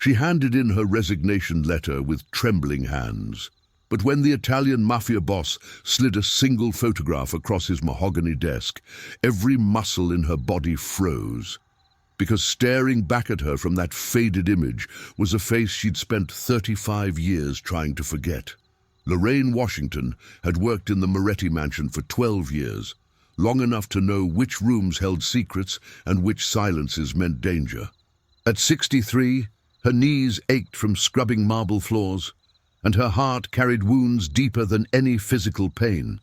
She handed in her resignation letter with trembling hands. But when the Italian Mafia boss slid a single photograph across his mahogany desk, every muscle in her body froze. Because staring back at her from that faded image was a face she'd spent 35 years trying to forget. Lorraine Washington had worked in the Moretti mansion for 12 years, long enough to know which rooms held secrets and which silences meant danger. At 63, her knees ached from scrubbing marble floors, and her heart carried wounds deeper than any physical pain.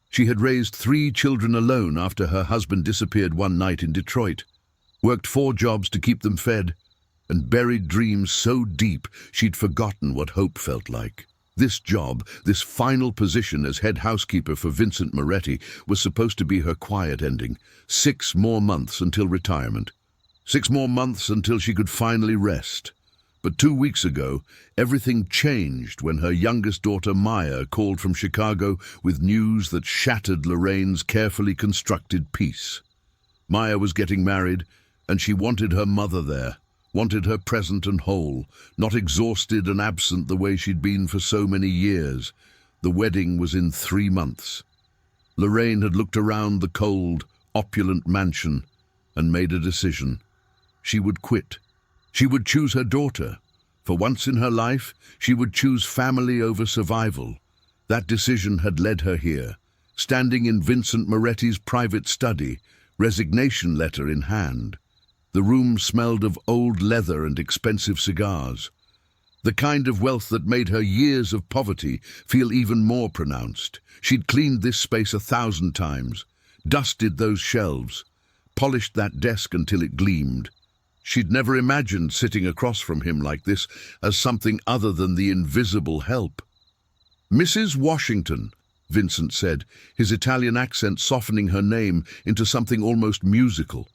She had raised 3 children alone after her husband disappeared one night in Detroit, worked 4 jobs to keep them fed, and buried dreams so deep she'd forgotten what hope felt like. This job, this final position as head housekeeper for Vincent Moretti, was supposed to be her quiet ending. 6 more months until retirement. 6 more months until she could finally rest. But 2 weeks ago, everything changed when her youngest daughter Maya called from Chicago with news that shattered Lorraine's carefully constructed peace. Maya was getting married, and she wanted her mother there, wanted her present and whole, not exhausted and absent the way she'd been for so many years. The wedding was in 3 months. Lorraine had looked around the cold, opulent mansion and made a decision. She would quit. She would choose her daughter. For once in her life, she would choose family over survival. That decision had led her here, standing in Vincent Moretti's private study, resignation letter in hand. The room smelled of old leather and expensive cigars, the kind of wealth that made her years of poverty feel even more pronounced. She'd cleaned this space 1,000 times, dusted those shelves, polished that desk until it gleamed. She'd never imagined sitting across from him like this as something other than the invisible help. "Mrs. Washington," Vincent said, his Italian accent softening her name into something almost musical.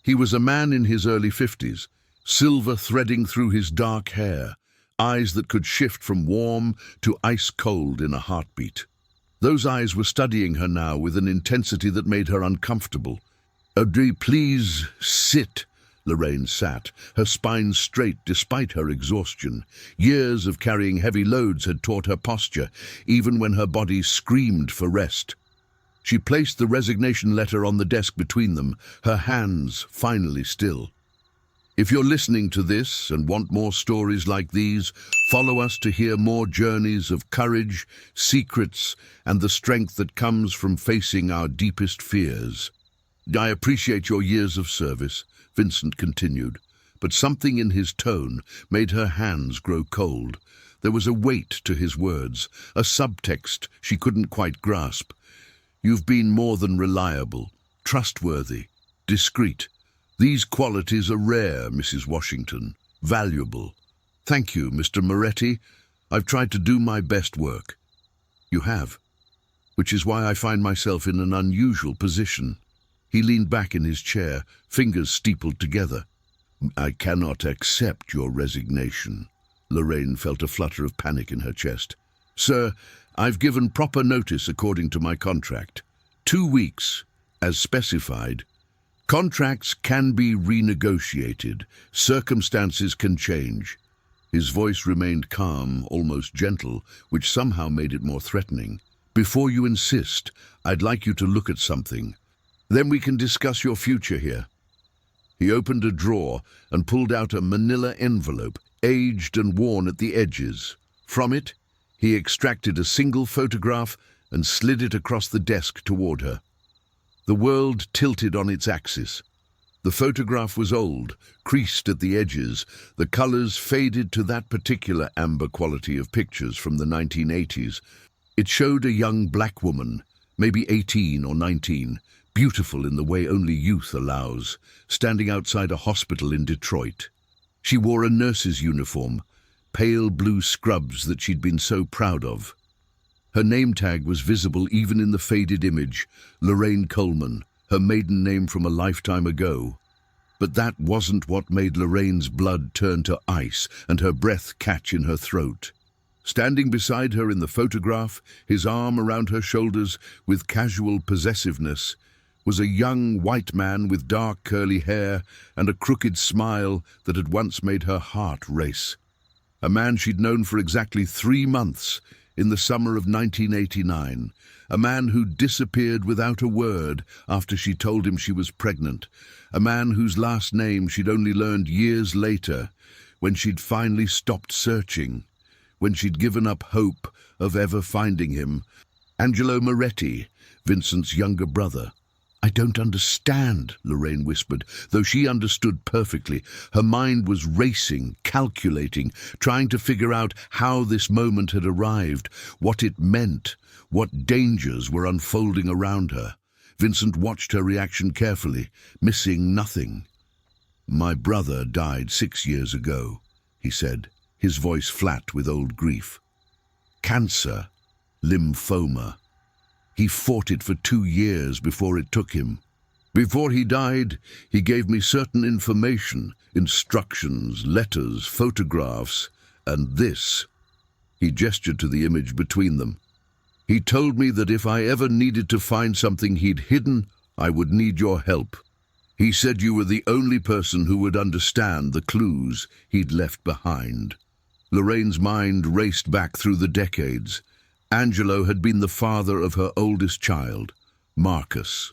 He was a man in his early 50s, silver threading through his dark hair, eyes that could shift from warm to ice cold in a heartbeat. Those eyes were studying her now with an intensity that made her uncomfortable. Please sit." Lorraine sat, her spine straight despite her exhaustion. Years of carrying heavy loads had taught her posture, even when her body screamed for rest. She placed the resignation letter on the desk between them, her hands finally still. If you're listening to this and want more stories like these, follow us to hear more journeys of courage, secrets, and the strength that comes from facing our deepest fears. "I appreciate your years of service," Vincent continued, but something in his tone made her hands grow cold. There was a weight to his words, a subtext she couldn't quite grasp. "You've been more than reliable, trustworthy, discreet. These qualities are rare, Mrs. Washington, valuable. Thank you, Mr. Moretti. I've tried to do my best work." "You have, which is why I find myself in an unusual position." He leaned back in his chair, fingers steepled together. "I cannot accept your resignation." Lorraine felt a flutter of panic in her chest. "Sir, I've given proper notice according to my contract. 2 weeks, as specified. Contracts can be renegotiated. Circumstances can change." His voice remained calm, almost gentle, which somehow made it more threatening. "Before you insist, I'd like you to look at something. Then we can discuss your future here." He opened a drawer and pulled out a manila envelope, aged and worn at the edges. From it, he extracted a single photograph and slid it across the desk toward her. The world tilted on its axis. The photograph was old, creased at the edges, the colors faded to that particular amber quality of pictures from the 1980s. It showed a young black woman, maybe 18 or 19, beautiful in the way only youth allows, standing outside a hospital in Detroit. She wore a nurse's uniform, pale blue scrubs that she'd been so proud of. Her name tag was visible even in the faded image, Lorraine Coleman, her maiden name from a lifetime ago. But that wasn't what made Lorraine's blood turn to ice and her breath catch in her throat. Standing beside her in the photograph, his arm around her shoulders with casual possessiveness, was a young white man with dark curly hair and a crooked smile that had once made her heart race. A man she'd known for exactly 3 months in the summer of 1989. A man who disappeared without a word after she told him she was pregnant. A man whose last name she'd only learned years later, when she'd finally stopped searching, when she'd given up hope of ever finding him. Angelo Moretti, Vincent's younger brother. "I don't understand," Lorraine whispered, though she understood perfectly. Her mind was racing, calculating, trying to figure out how this moment had arrived, what it meant, what dangers were unfolding around her. Vincent watched her reaction carefully, missing nothing. "My brother died 6 years ago," he said, his voice flat with old grief. "Cancer, lymphoma. He fought it for 2 years before it took him. Before he died, he gave me certain information, instructions, letters, photographs, and this." He gestured to the image between them. "He told me that if I ever needed to find something he'd hidden, I would need your help. He said you were the only person who would understand the clues he'd left behind." Lorraine's mind raced back through the decades. Angelo had been the father of her oldest child, Marcus.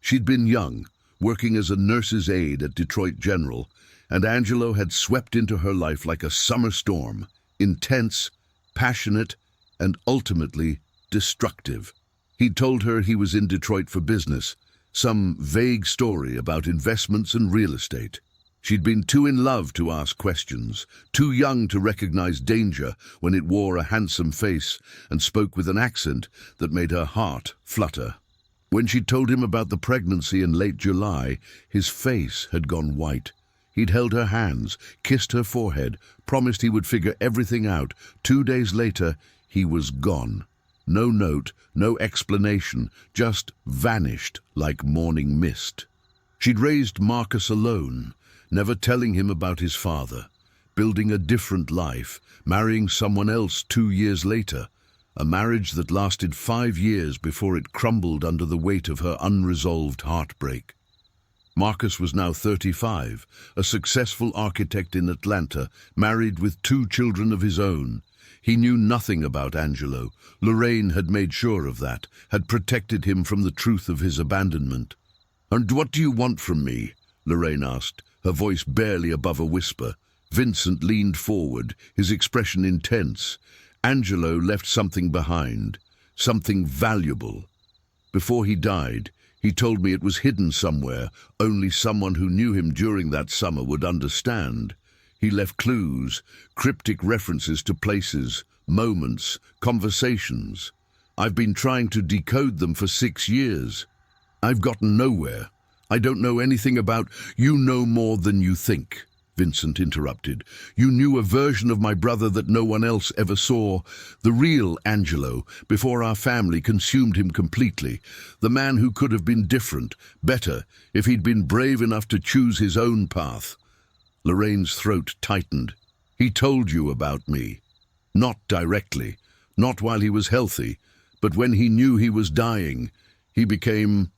She'd been young, working as a nurse's aide at Detroit General, and Angelo had swept into her life like a summer storm, intense, passionate, and ultimately destructive. He'd told her he was in Detroit for business, some vague story about investments and real estate. She'd been too in love to ask questions, too young to recognize danger when it wore a handsome face and spoke with an accent that made her heart flutter. When she told him about the pregnancy in late July, his face had gone white. He'd held her hands, kissed her forehead, promised he would figure everything out. 2 days later, he was gone. No note, no explanation, just vanished like morning mist. She'd raised Marcus alone, never telling him about his father, building a different life, marrying someone else 2 years later, a marriage that lasted 5 years before it crumbled under the weight of her unresolved heartbreak. Marcus was now 35, a successful architect in Atlanta, married with 2 children of his own. He knew nothing about Angelo. Lorraine had made sure of that, had protected him from the truth of his abandonment. "And what do you want from me?" Lorraine asked, her voice barely above a whisper. Vincent leaned forward, his expression intense. Angelo left something behind, something valuable. Before he died, he told me it was hidden somewhere. Only someone who knew him during that summer would understand. He left clues, cryptic references to places, moments, conversations. I've been trying to decode them for 6 years. I've gotten nowhere. I don't know anything about— "You know more than you think," Vincent interrupted. "You knew a version of my brother that no one else ever saw. The real Angelo, before our family consumed him completely. The man who could have been different, better, if he'd been brave enough to choose his own path." Lorraine's throat tightened. "He told you about me. Not directly, not while he was healthy, but when he knew he was dying, he became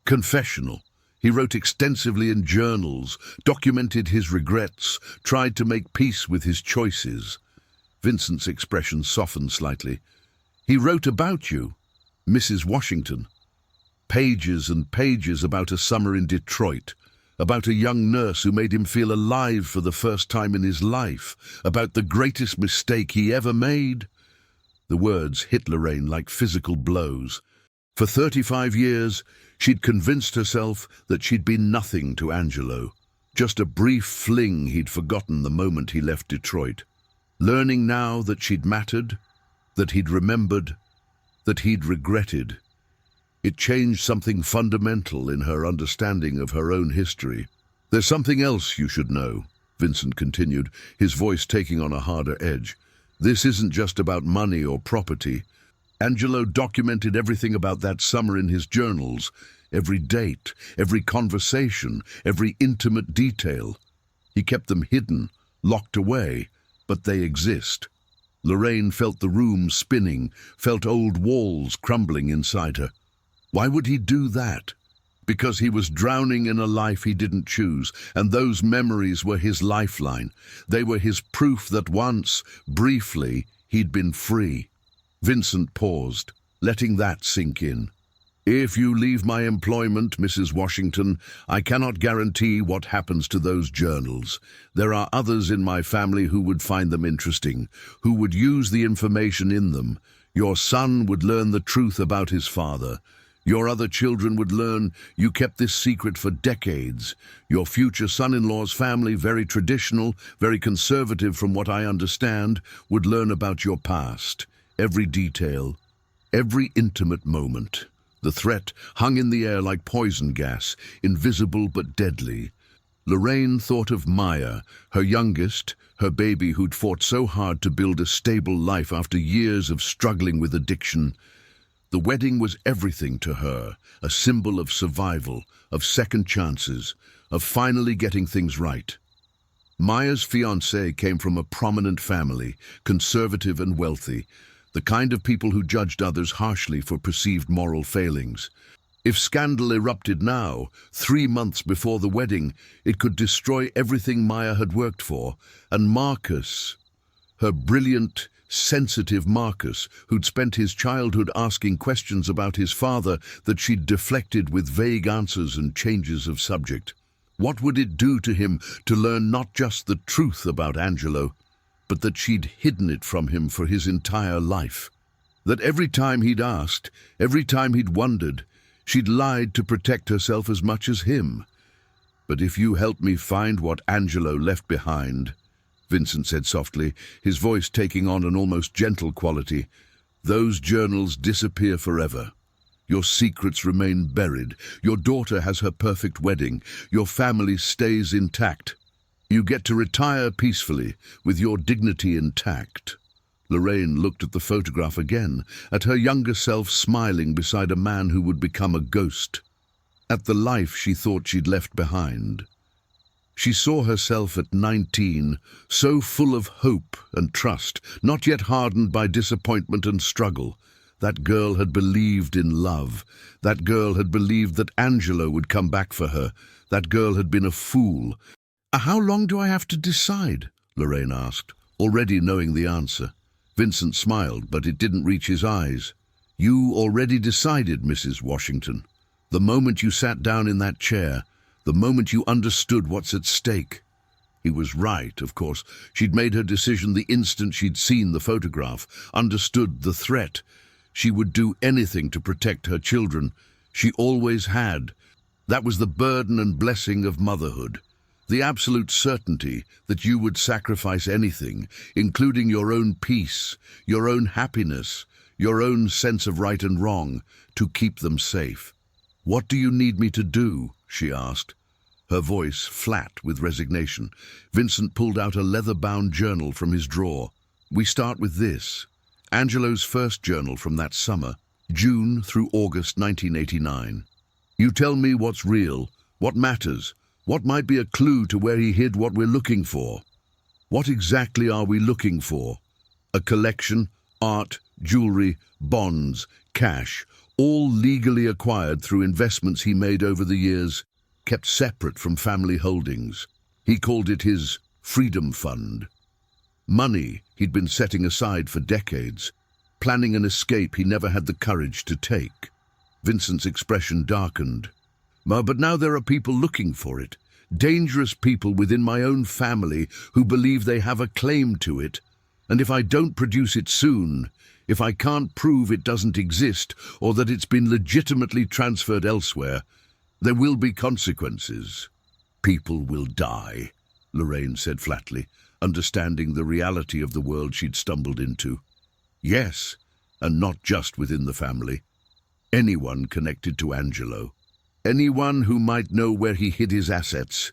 confessional. He wrote extensively in journals, documented his regrets, tried to make peace with his choices." Vincent's expression softened slightly. "He wrote about you, Mrs. Washington. Pages and pages about a summer in Detroit, about a young nurse who made him feel alive for the first time in his life, about the greatest mistake he ever made." The words hit Lorraine like physical blows. For 35 years, she'd convinced herself that she'd been nothing to Angelo, just a brief fling he'd forgotten the moment he left Detroit. Learning now that she'd mattered, that he'd remembered, that he'd regretted, it changed something fundamental in her understanding of her own history. "There's something else you should know," Vincent continued, his voice taking on a harder edge. "This isn't just about money or property. Angelo documented everything about that summer in his journals, every date, every conversation, every intimate detail. He kept them hidden, locked away, but they exist." Lorraine felt the room spinning, felt old walls crumbling inside her. Why would he do that? because he was drowning in a life he didn't choose, and those memories were his lifeline. They were his proof that once, briefly, he'd been free. Vincent paused, letting that sink in. If you leave my employment, Mrs. Washington, I cannot guarantee what happens to those journals. There are others in my family who would find them interesting, who would use the information in them. Your son would learn the truth about his father. Your other children would learn you kept this secret for decades. Your future son-in-law's family, very traditional, very conservative from what I understand, would learn about your past. Every detail, every intimate moment. The threat hung in the air like poison gas, invisible but deadly. Lorraine thought of Maya, her youngest, her baby who'd fought so hard to build a stable life after years of struggling with addiction. The wedding was everything to her, a symbol of survival, of second chances, of finally getting things right. Maya's fiancé came from a prominent family, conservative and wealthy, the kind of people who judged others harshly for perceived moral failings. If scandal erupted now, 3 months before the wedding, it could destroy everything Maya had worked for, and Marcus, her brilliant, sensitive Marcus, who'd spent his childhood asking questions about his father that she'd deflected with vague answers and changes of subject. What would it do to him to learn not just the truth about Angelo, but that she'd hidden it from him for his entire life? That every time he'd asked, every time he'd wondered, she'd lied to protect herself as much as him. But if you help me find what Angelo left behind, Vincent said softly, his voice taking on an almost gentle quality, those journals disappear forever. Your secrets remain buried. Your daughter has her perfect wedding. Your family stays intact. You get to retire peacefully, with your dignity intact. Lorraine looked at the photograph again, at her younger self smiling beside a man who would become a ghost, at the life she thought she'd left behind. She saw herself at 19, so full of hope and trust, not yet hardened by disappointment and struggle. That girl had believed in love. That girl had believed that Angelo would come back for her. That girl had been a fool. How long do I have to decide? Lorraine asked, already knowing the answer. Vincent smiled, but it didn't reach his eyes. You already decided, Mrs. Washington. The moment you sat down in that chair, the moment you understood what's at stake. He was right, of course. She'd made her decision the instant she'd seen the photograph, understood the threat. She would do anything to protect her children. She always had. That was the burden and blessing of motherhood. The absolute certainty that you would sacrifice anything, including your own peace, your own happiness, your own sense of right and wrong, to keep them safe. What do you need me to do? She asked, her voice flat with resignation. Vincent pulled out a leather-bound journal from his drawer. We start with this. Angelo's first journal from that summer, June through August 1989. You tell me what's real, what matters, what might be a clue to where he hid what we're looking for. What exactly are we looking for? A collection, art, jewelry, bonds, cash, all legally acquired through investments he made over the years, kept separate from family holdings. He called it his freedom fund. Money he'd been setting aside for decades, planning an escape he never had the courage to take. Vincent's expression darkened. But now there are people looking for it, dangerous people within my own family who believe they have a claim to it. And if I don't produce it soon, if I can't prove it doesn't exist or that it's been legitimately transferred elsewhere, there will be consequences. People will die, Lorraine said flatly, understanding the reality of the world she'd stumbled into. Yes, and not just within the family. Anyone connected to Angelo. Anyone who might know where he hid his assets.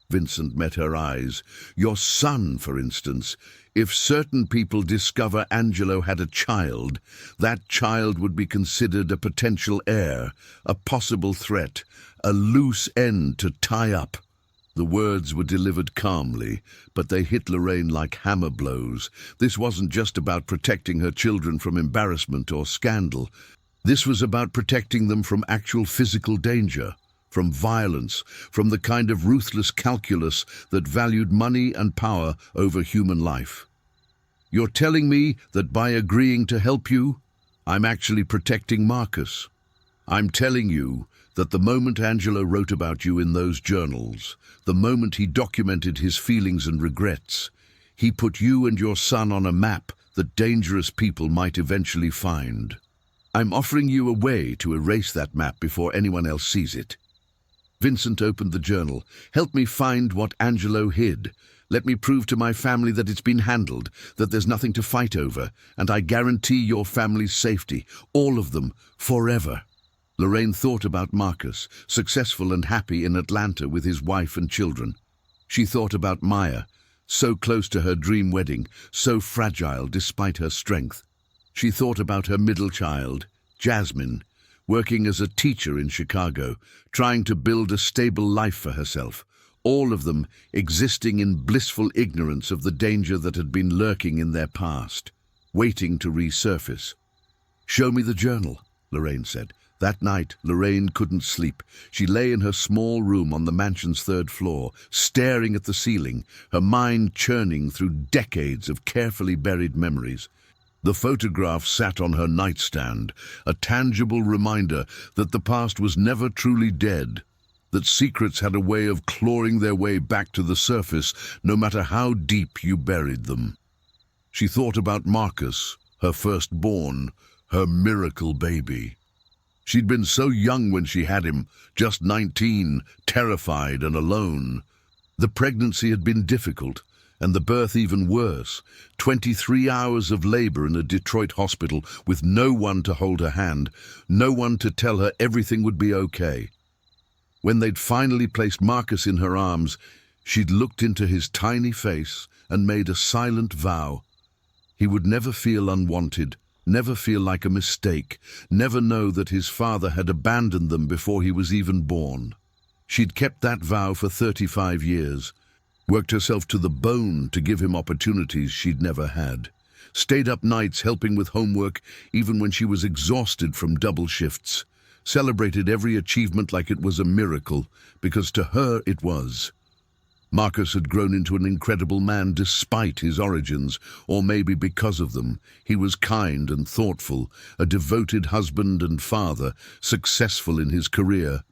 Vincent met her eyes. Your son, for instance. If certain people discover Angelo had a child, that child would be considered a potential heir, a possible threat, a loose end to tie up. The words were delivered calmly, but they hit Lorraine like hammer blows. This wasn't just about protecting her children from embarrassment or scandal. This was about protecting them from actual physical danger, from violence, from the kind of ruthless calculus that valued money and power over human life. You're telling me that by agreeing to help you, I'm actually protecting Marcus. I'm telling you that the moment Angelo wrote about you in those journals, the moment he documented his feelings and regrets, he put you and your son on a map that dangerous people might eventually find. I'm offering you a way to erase that map before anyone else sees it. Vincent opened the journal. Help me find what Angelo hid. Let me prove to my family that it's been handled, that there's nothing to fight over, and I guarantee your family's safety, all of them, forever. Lorraine thought about Marcus, successful and happy in Atlanta with his wife and children. She thought about Maya, so close to her dream wedding, so fragile despite her strength. She thought about her middle child, Jasmine, working as a teacher in Chicago, trying to build a stable life for herself, all of them existing in blissful ignorance of the danger that had been lurking in their past, waiting to resurface. "Show me the journal," Lorraine said. That night, Lorraine couldn't sleep. She lay in her small room on the mansion's 3rd floor, staring at the ceiling, her mind churning through decades of carefully buried memories. The photograph sat on her nightstand, a tangible reminder that the past was never truly dead, that secrets had a way of clawing their way back to the surface no matter how deep you buried them. She thought about Marcus, her firstborn, her miracle baby. She'd been so young when she had him, just 19, terrified and alone. The pregnancy had been difficult, and the birth even worse. 23 hours of labor in a Detroit hospital with no one to hold her hand, no one to tell her everything would be okay. When they'd finally placed Marcus in her arms, she'd looked into his tiny face and made a silent vow. He would never feel unwanted, never feel like a mistake, never know that his father had abandoned them before he was even born. She'd kept that vow for 35 years, worked herself to the bone to give him opportunities she'd never had, stayed up nights helping with homework even when she was exhausted from double shifts, celebrated every achievement like it was a miracle, because to her it was. Marcus had grown into an incredible man despite his origins, or maybe because of them. He was kind and thoughtful, a devoted husband and father, successful in his career.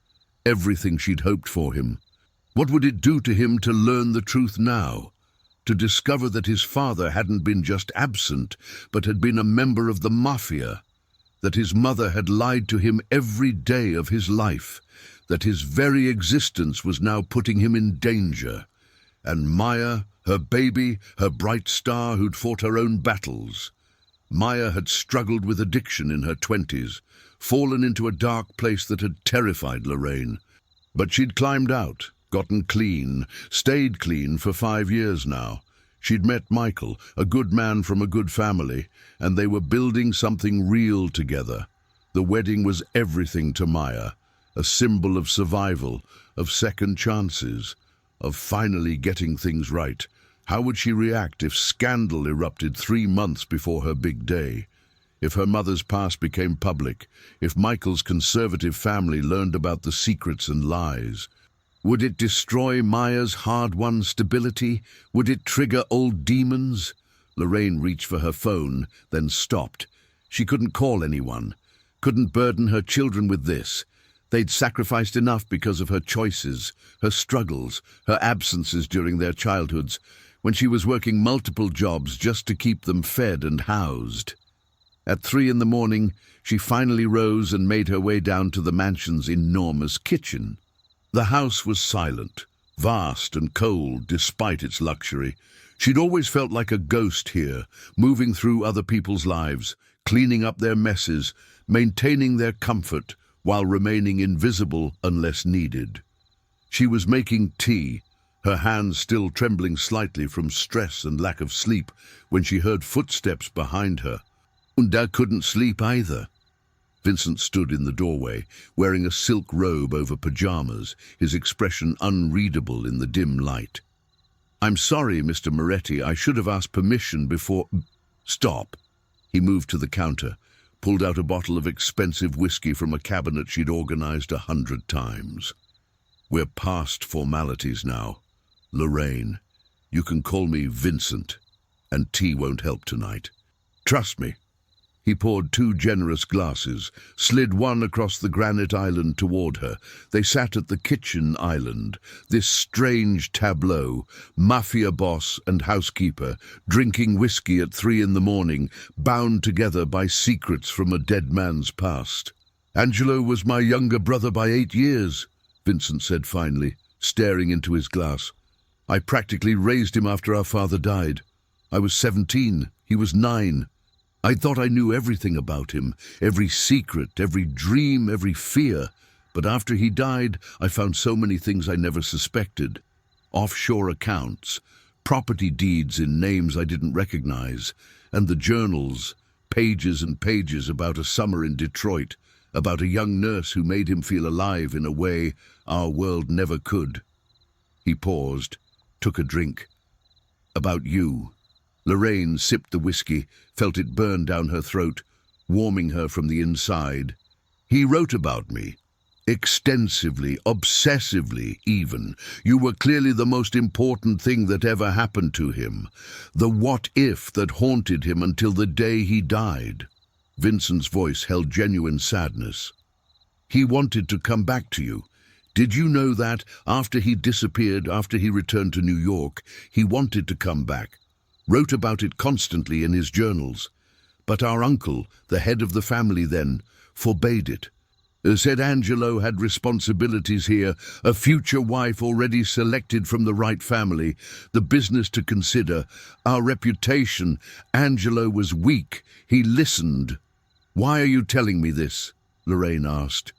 Everything she'd hoped for him. What would it do to him to learn the truth now? To discover that his father hadn't been just absent, but had been a member of the Mafia, that his mother had lied to him every day of his life, that his very existence was now putting him in danger. And Maya, her baby, her bright star who'd fought her own battles. Maya had struggled with addiction in her 20s, fallen into a dark place that had terrified Lorraine. But she'd climbed out, gotten clean, stayed clean for 5 years now. She'd met Michael, a good man from a good family, and they were building something real together. The wedding was everything to Maya, a symbol of survival, of second chances, of finally getting things right. How would she react if scandal erupted 3 months before her big day? If her mother's past became public? If Michael's conservative family learned about the secrets and lies? Would it destroy Maya's hard-won stability? Would it trigger old demons? Lorraine reached for her phone, then stopped. She couldn't call anyone, couldn't burden her children with this. They'd sacrificed enough because of her choices, her struggles, her absences during their childhoods, when she was working multiple jobs just to keep them fed and housed. At 3 in the morning, she finally rose and made her way down to the mansion's enormous kitchen. The house was silent, vast and cold despite its luxury. She'd always felt like a ghost here, moving through other people's lives, cleaning up their messes, maintaining their comfort, while remaining invisible unless needed. She was making tea, her hands still trembling slightly from stress and lack of sleep, when she heard footsteps behind her. Unda couldn't sleep either. Vincent stood in the doorway, wearing a silk robe over pajamas, his expression unreadable in the dim light. "I'm sorry, Mr. Moretti, I should have asked permission before—" "Stop." He moved to the counter, pulled out a bottle of expensive whiskey from a cabinet she'd organized 100 times. We're past formalities now. Lorraine, you can call me Vincent, and tea won't help tonight. Trust me." He poured 2 generous glasses, slid one across the granite island toward her. They sat at the kitchen island, this strange tableau, Mafia boss and housekeeper, drinking whiskey at 3 in the morning, bound together by secrets from a dead man's past. "Angelo was my younger brother by 8 years, Vincent said finally, staring into his glass. "I practically raised him after our father died. I was 17, he was 9. I thought I knew everything about him, every secret, every dream, every fear. But after he died, I found so many things I never suspected. Offshore accounts, property deeds in names I didn't recognize, and the journals, pages and pages about a summer in Detroit, about a young nurse who made him feel alive in a way our world never could." He paused, took a drink. "About you." Lorraine sipped the whiskey, felt it burn down her throat, warming her from the inside. "He wrote about me. Extensively, obsessively even. You were clearly the most important thing that ever happened to him. The what-if that haunted him until the day he died." Vincent's voice held genuine sadness. "He wanted to come back to you. Did you know that? After he disappeared, after he returned to New York, he wanted to come back. Wrote about it constantly in his journals. But our uncle, the head of the family then, forbade it. Said Angelo had responsibilities here, a future wife already selected from the right family, the business to consider, our reputation. Angelo was weak. He listened." "Why are you telling me this?" Lorraine asked,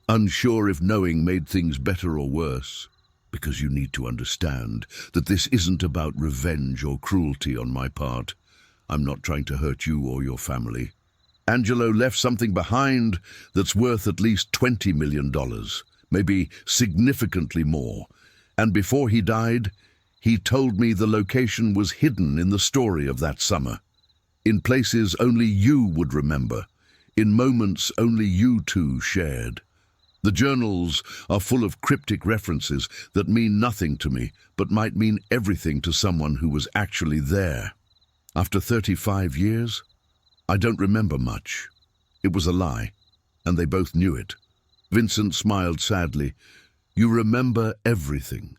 unsure if knowing made things better or worse. "Because you need to understand that this isn't about revenge or cruelty on my part. I'm not trying to hurt you or your family. Angelo left something behind that's worth at least $20 million, maybe significantly more. And before he died, he told me the location was hidden in the story of that summer. In places only you would remember, in moments only you two shared. The journals are full of cryptic references that mean nothing to me, but might mean everything to someone who was actually there. After 35 years, I don't remember much. It was a lie, and they both knew it." Vincent smiled sadly. "You remember everything.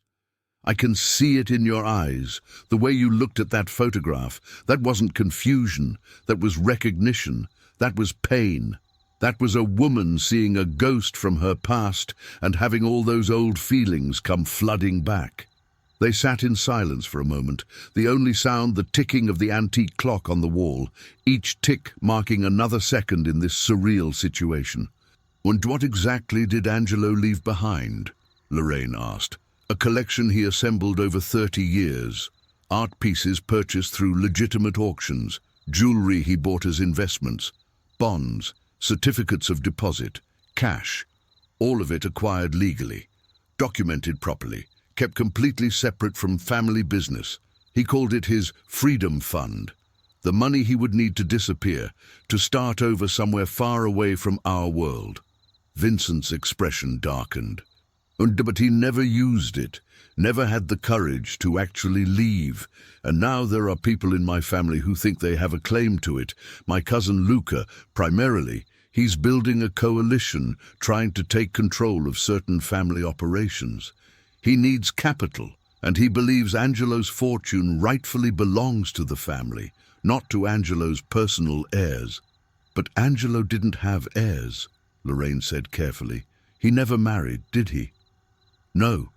I can see it in your eyes, the way you looked at that photograph. That wasn't confusion, that was recognition, that was pain. That was a woman seeing a ghost from her past and having all those old feelings come flooding back." They sat in silence for a moment, the only sound the ticking of the antique clock on the wall, each tick marking another second in this surreal situation. "And what exactly did Angelo leave behind?" Lorraine asked. "A collection he assembled over 30 years, art pieces purchased through legitimate auctions, jewelry he bought as investments, bonds, certificates of deposit, cash, all of it acquired legally, documented properly, kept completely separate from family business. He called it his freedom fund, the money he would need to disappear, to start over somewhere far away from our world." Vincent's expression darkened. "But he never used it, never had the courage to actually leave. And now there are people in my family who think they have a claim to it. My cousin Luca, primarily. He's building a coalition, trying to take control of certain family operations. He needs capital, and he believes Angelo's fortune rightfully belongs to the family, not to Angelo's personal heirs." "But Angelo didn't have heirs," Lorraine said carefully. "He never married, did he?" "No.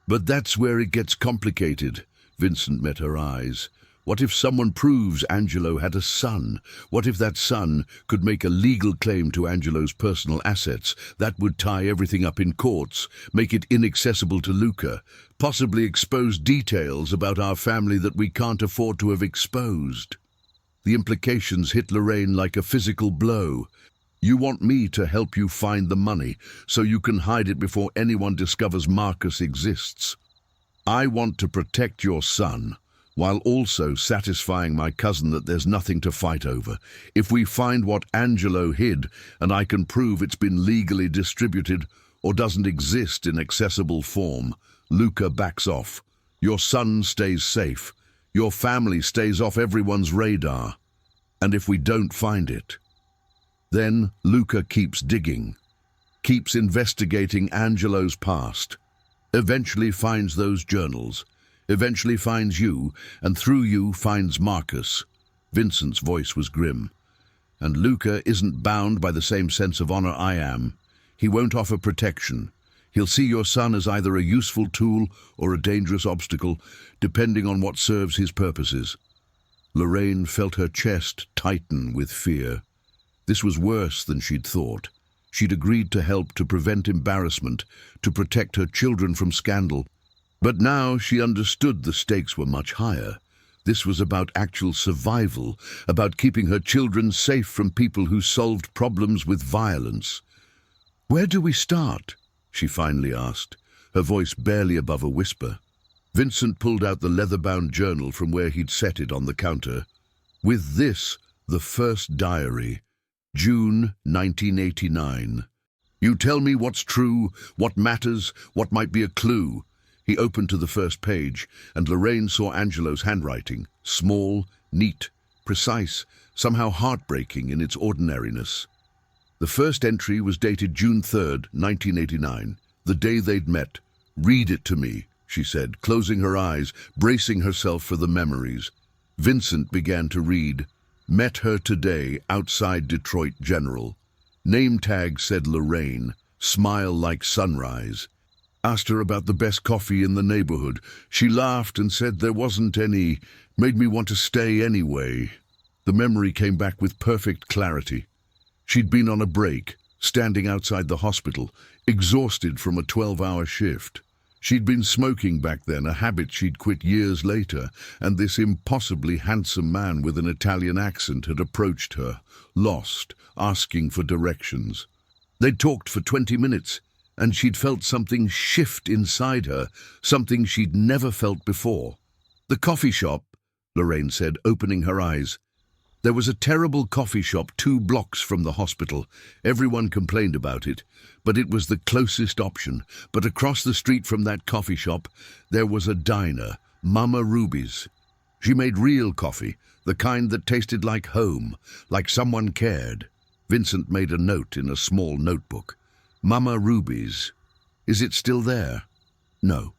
But that's where it gets complicated." Vincent met her eyes. "What if someone proves Angelo had a son? What if that son could make a legal claim to Angelo's personal assets? That would tie everything up in courts, make it inaccessible to Luca, possibly expose details about our family that we can't afford to have exposed." The implications hit Lorraine like a physical blow. "You want me to help you find the money, so you can hide it before anyone discovers Marcus exists. I want to protect your son, while also satisfying my cousin that there's nothing to fight over. If we find what Angelo hid, and I can prove it's been legally distributed, or doesn't exist in accessible form, Luca backs off. Your son stays safe. Your family stays off everyone's radar. And if we don't find it, then Luca keeps digging, keeps investigating Angelo's past, eventually finds those journals, eventually finds you, and through you finds Marcus. Vincent's voice was grim. And Luca isn't bound by the same sense of honor I am. He won't offer protection. He'll see your son as either a useful tool or a dangerous obstacle, depending on what serves his purposes. Lorraine felt her chest tighten with fear. This was worse than she'd thought. She'd agreed to help to prevent embarrassment, to protect her children from scandal. But now she understood the stakes were much higher. This was about actual survival, about keeping her children safe from people who solved problems with violence. "Where do we start?" she finally asked, her voice barely above a whisper. Vincent pulled out the leather-bound journal from where he'd set it on the counter. With this, the first diary, June 1989. "You tell me what's true, what matters, what might be a clue." He opened to the first page, and Lorraine saw Angelo's handwriting, small, neat, precise, somehow heartbreaking in its ordinariness. The first entry was dated June 3rd, 1989, the day they'd met. "Read it to me," she said, closing her eyes, bracing herself for the memories. Vincent began to read. "Met her today outside Detroit General. Name tag said Lorraine, smile like sunrise. Asked her about the best coffee in the neighborhood. She laughed and said there wasn't any. Made me want to stay anyway." The memory came back with perfect clarity. She'd been on a break, standing outside the hospital, exhausted from a 12-hour shift. She'd been smoking back then, a habit she'd quit years later, and this impossibly handsome man with an Italian accent had approached her, lost, asking for directions. They'd talked for 20 minutes, and she'd felt something shift inside her, something she'd never felt before. "The coffee shop," Lorraine said, opening her eyes. "There was a terrible coffee shop 2 blocks from the hospital. Everyone complained about it, but it was the closest option. But across the street from that coffee shop, there was a diner, Mama Ruby's. She made real coffee, the kind that tasted like home, like someone cared." Vincent made a note in a small notebook. "Mama Ruby's. Is it still there?" "No.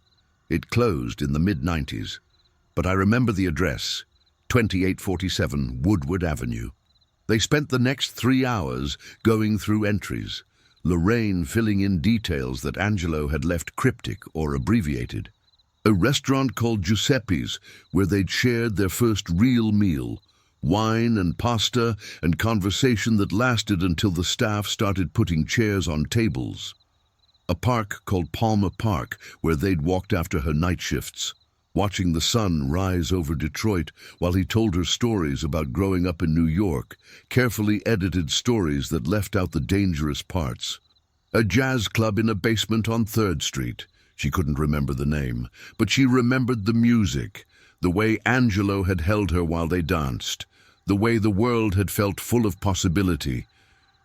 It closed in the mid-90s. But I remember the address, 2847 Woodward Avenue." They spent the next 3 hours going through entries, Lorraine filling in details that Angelo had left cryptic or abbreviated. A restaurant called Giuseppe's, where they'd shared their first real meal. Wine and pasta and conversation that lasted until the staff started putting chairs on tables. A park called Palmer Park, where they'd walked after her night shifts, watching the sun rise over Detroit while he told her stories about growing up in New York, carefully edited stories that left out the dangerous parts. A jazz club in a basement on 3rd Street. She couldn't remember the name, but she remembered the music, the way Angelo had held her while they danced, the way the world had felt full of possibility.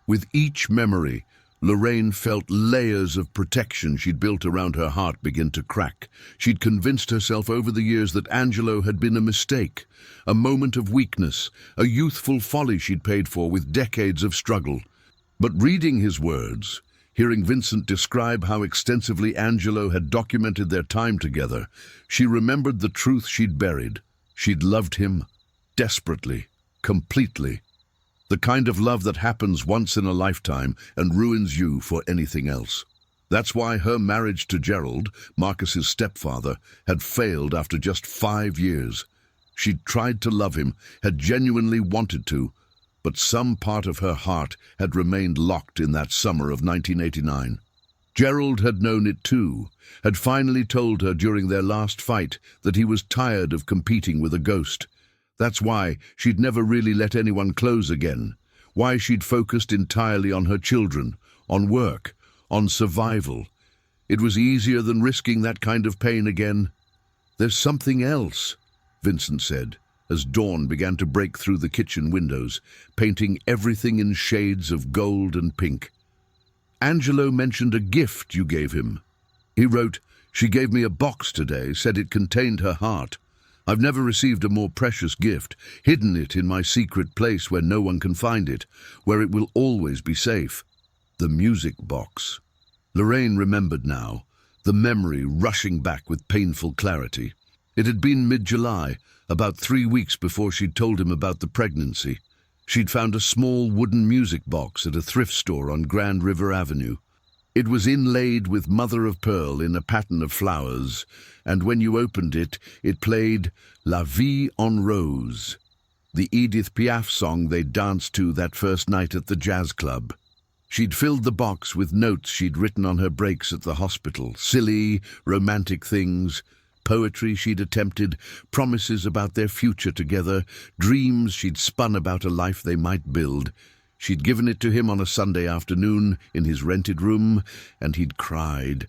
With each memory, Lorraine felt layers of protection she'd built around her heart begin to crack. She'd convinced herself over the years that Angelo had been a mistake, a moment of weakness, a youthful folly she'd paid for with decades of struggle. But reading his words, hearing Vincent describe how extensively Angelo had documented their time together, she remembered the truth she'd buried. She'd loved him desperately, completely. The kind of love that happens once in a lifetime and ruins you for anything else. That's why her marriage to Gerald, Marcus's stepfather, had failed after just 5 years. She'd tried to love him, had genuinely wanted to, but some part of her heart had remained locked in that summer of 1989. Gerald had known it too, had finally told her during their last fight that he was tired of competing with a ghost. That's why she'd never really let anyone close again, why she'd focused entirely on her children, on work, on survival. It was easier than risking that kind of pain again. "There's something else," Vincent said, as dawn began to break through the kitchen windows, painting everything in shades of gold and pink. Angelo mentioned a gift you gave him. He wrote, "She gave me a box today, said it contained her heart. I've never received a more precious gift, hidden it in my secret place where no one can find it, where it will always be safe." The music box. Lorraine remembered now, the memory rushing back with painful clarity. It had been mid-July, about 3 weeks before she'd told him about the pregnancy. She'd found a small wooden music box at a thrift store on Grand River Avenue. It was inlaid with mother-of-pearl in a pattern of flowers, and when you opened it, it played La Vie en Rose, the Edith Piaf song they danced to that first night at the jazz club. She'd filled the box with notes she'd written on her breaks at the hospital, silly, romantic things, poetry she'd attempted, promises about their future together, dreams she'd spun about a life they might build. She'd given it to him on a Sunday afternoon in his rented room, and he'd cried.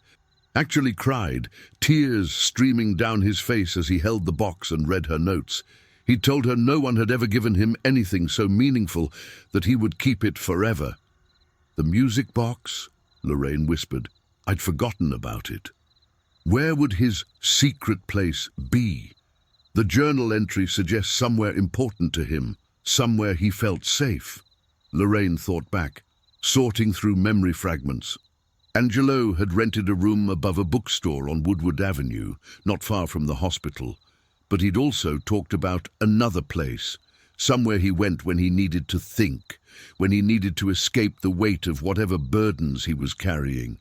Actually cried, tears streaming down his face as he held the box and read her notes. He'd told her no one had ever given him anything so meaningful, that he would keep it forever. The music box? Lorraine whispered. I'd forgotten about it. Where would his secret place be? The journal entry suggests somewhere important to him, somewhere he felt safe. Lorraine thought back, sorting through memory fragments. Angelo had rented a room above a bookstore on Woodward Avenue, not far from the hospital. But he'd also talked about another place, somewhere he went when he needed to think, when he needed to escape the weight of whatever burdens he was carrying.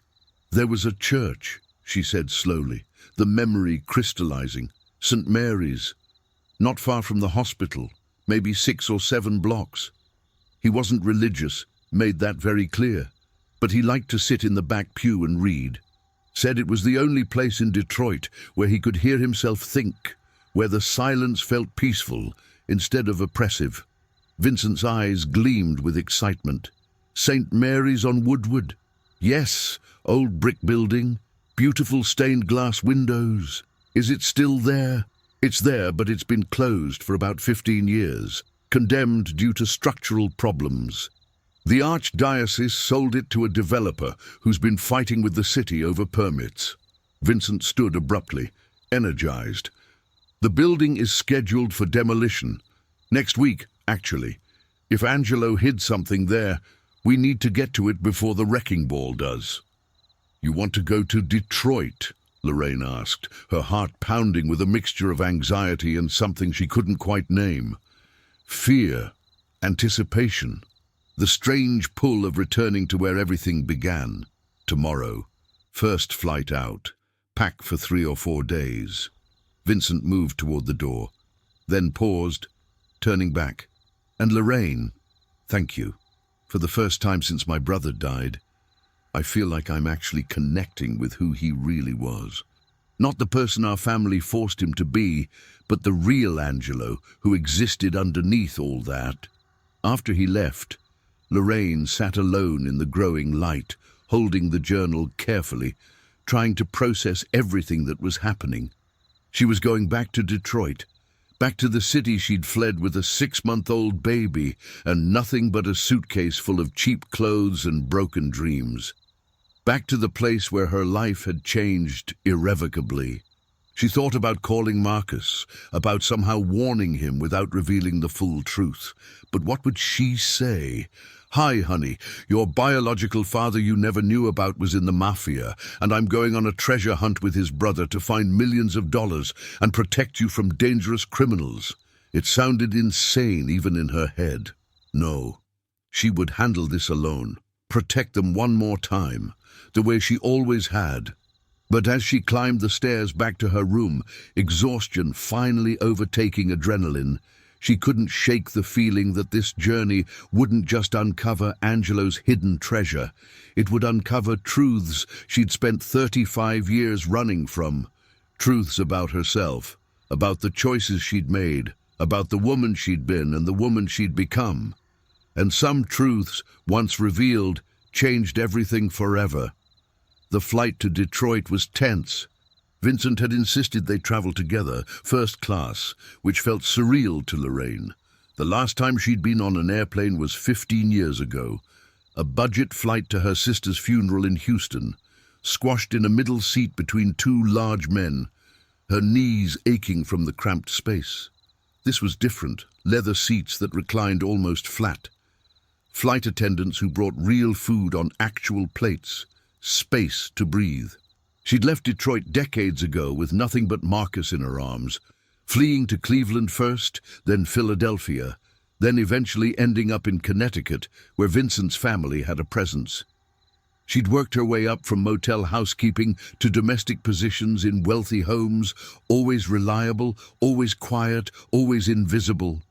There was a church, she said slowly, the memory crystallizing. St. Mary's, not far from the hospital, maybe 6 or 7 blocks. He wasn't religious, made that very clear, but he liked to sit in the back pew and read. Said it was the only place in Detroit where he could hear himself think, where the silence felt peaceful instead of oppressive. Vincent's eyes gleamed with excitement. St. Mary's on Woodward. Yes, old brick building, beautiful stained glass windows. Is it still there? It's there, but it's been closed for about 15 years, condemned due to structural problems. The Archdiocese sold it to a developer who's been fighting with the city over permits. Vincent stood abruptly, energized. The building is scheduled for demolition. Next week, actually. If Angelo hid something there, we need to get to it before the wrecking ball does. You want to go to Detroit? Lorraine asked, her heart pounding with a mixture of anxiety and something she couldn't quite name. Fear, anticipation, the strange pull of returning to where everything began. Tomorrow, first flight out, pack for 3 or 4 days. Vincent moved toward the door, then paused, turning back. And Lorraine, thank you. For the first time since my brother died, I feel like I'm actually connecting with who he really was. Not the person our family forced him to be, but the real Angelo who existed underneath all that. After he left, Lorraine sat alone in the growing light, holding the journal carefully, trying to process everything that was happening. She was going back to Detroit, back to the city she'd fled with a 6-month-old baby and nothing but a suitcase full of cheap clothes and broken dreams. Back to the place where her life had changed irrevocably. She thought about calling Marcus, about somehow warning him without revealing the full truth. But what would she say? Hi, honey, your biological father you never knew about was in the Mafia, and I'm going on a treasure hunt with his brother to find millions of dollars and protect you from dangerous criminals. It sounded insane even in her head. No, she would handle this alone, protect them one more time, the way she always had. But as she climbed the stairs back to her room, exhaustion finally overtaking adrenaline, she couldn't shake the feeling that this journey wouldn't just uncover Angelo's hidden treasure. It would uncover truths she'd spent 35 years running from. Truths about herself, about the choices she'd made, about the woman she'd been and the woman she'd become. And some truths, once revealed, changed everything forever. The flight to Detroit was tense. Vincent had insisted they travel together, first class, which felt surreal to Lorraine. The last time she'd been on an airplane was 15 years ago. a budget flight to her sister's funeral in Houston, squashed in a middle seat between two large men, her knees aching from the cramped space. This was different, leather seats that reclined almost flat. Flight attendants who brought real food on actual plates, space to breathe. She'd left Detroit decades ago with nothing but Marcus in her arms, fleeing to Cleveland first, then Philadelphia, then eventually ending up in Connecticut, where Vincent's family had a presence. She'd worked her way up from motel housekeeping to domestic positions in wealthy homes, always reliable, always quiet, always invisible.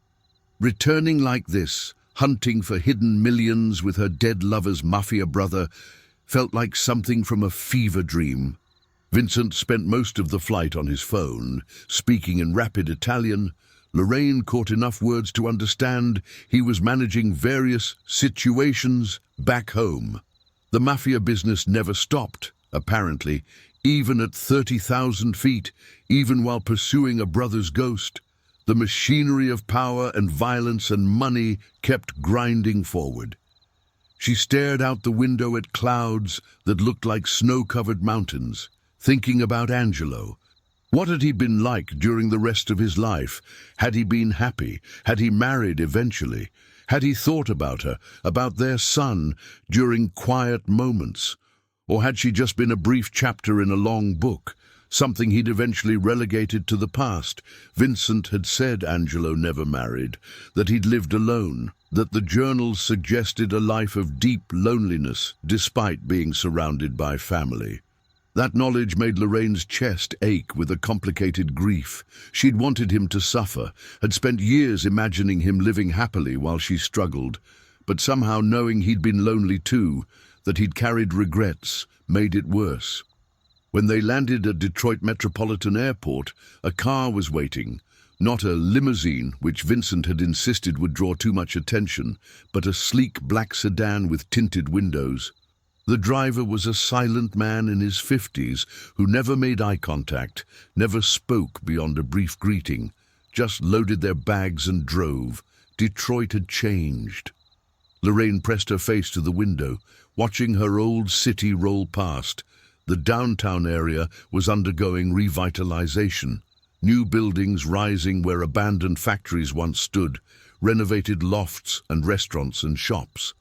Returning like this, hunting for hidden millions with her dead lover's Mafia brother, felt like something from a fever dream. Vincent spent most of the flight on his phone, speaking in rapid Italian. Lorraine caught enough words to understand he was managing various situations back home. The Mafia business never stopped, apparently, even at 30,000 feet, even while pursuing a brother's ghost. The machinery of power and violence and money kept grinding forward. She stared out the window at clouds that looked like snow-covered mountains, thinking about Angelo. What had he been like during the rest of his life? Had he been happy? Had he married eventually? Had he thought about her, about their son, during quiet moments? Or had she just been a brief chapter in a long book, something he'd eventually relegated to the past? Vincent had said Angelo never married, that he'd lived alone, that the journals suggested a life of deep loneliness despite being surrounded by family. That knowledge made Lorraine's chest ache with a complicated grief. She'd wanted him to suffer, had spent years imagining him living happily while she struggled, but somehow knowing he'd been lonely too, that he'd carried regrets, made it worse. When they landed at Detroit Metropolitan Airport, a car was waiting. Not a limousine, which Vincent had insisted would draw too much attention, but a sleek black sedan with tinted windows. The driver was a silent man in his 50s who never made eye contact, never spoke beyond a brief greeting, just loaded their bags and drove. Detroit had changed. Lorraine pressed her face to the window, watching her old city roll past. The downtown area was undergoing revitalization. New buildings rising where abandoned factories once stood, renovated lofts and restaurants and shops.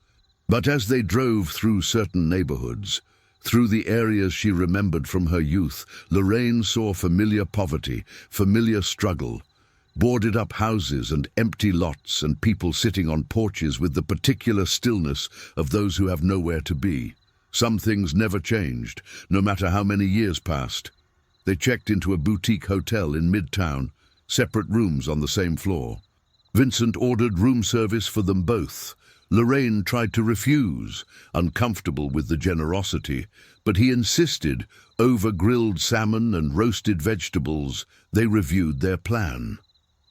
But as they drove through certain neighborhoods, through the areas she remembered from her youth, Lorraine saw familiar poverty, familiar struggle, boarded-up houses and empty lots and people sitting on porches with the particular stillness of those who have nowhere to be. Some things never changed, no matter how many years passed. They checked into a boutique hotel in Midtown, separate rooms on the same floor. Vincent ordered room service for them both. Lorraine tried to refuse, uncomfortable with the generosity, but he insisted. Over grilled salmon and roasted vegetables, they reviewed their plan.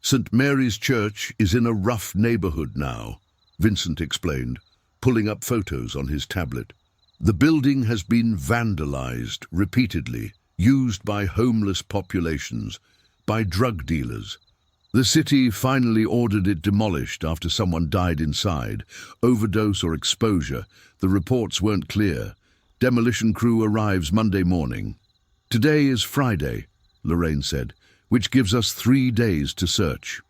St. Mary's Church is in a rough neighborhood now, Vincent explained, pulling up photos on his tablet. The building has been vandalized repeatedly, used by homeless populations, by drug dealers. The city finally ordered it demolished after someone died inside, overdose or exposure. The reports weren't clear. Demolition crew arrives Monday morning. Today is Friday, Lorraine said, which gives us 3 days to search.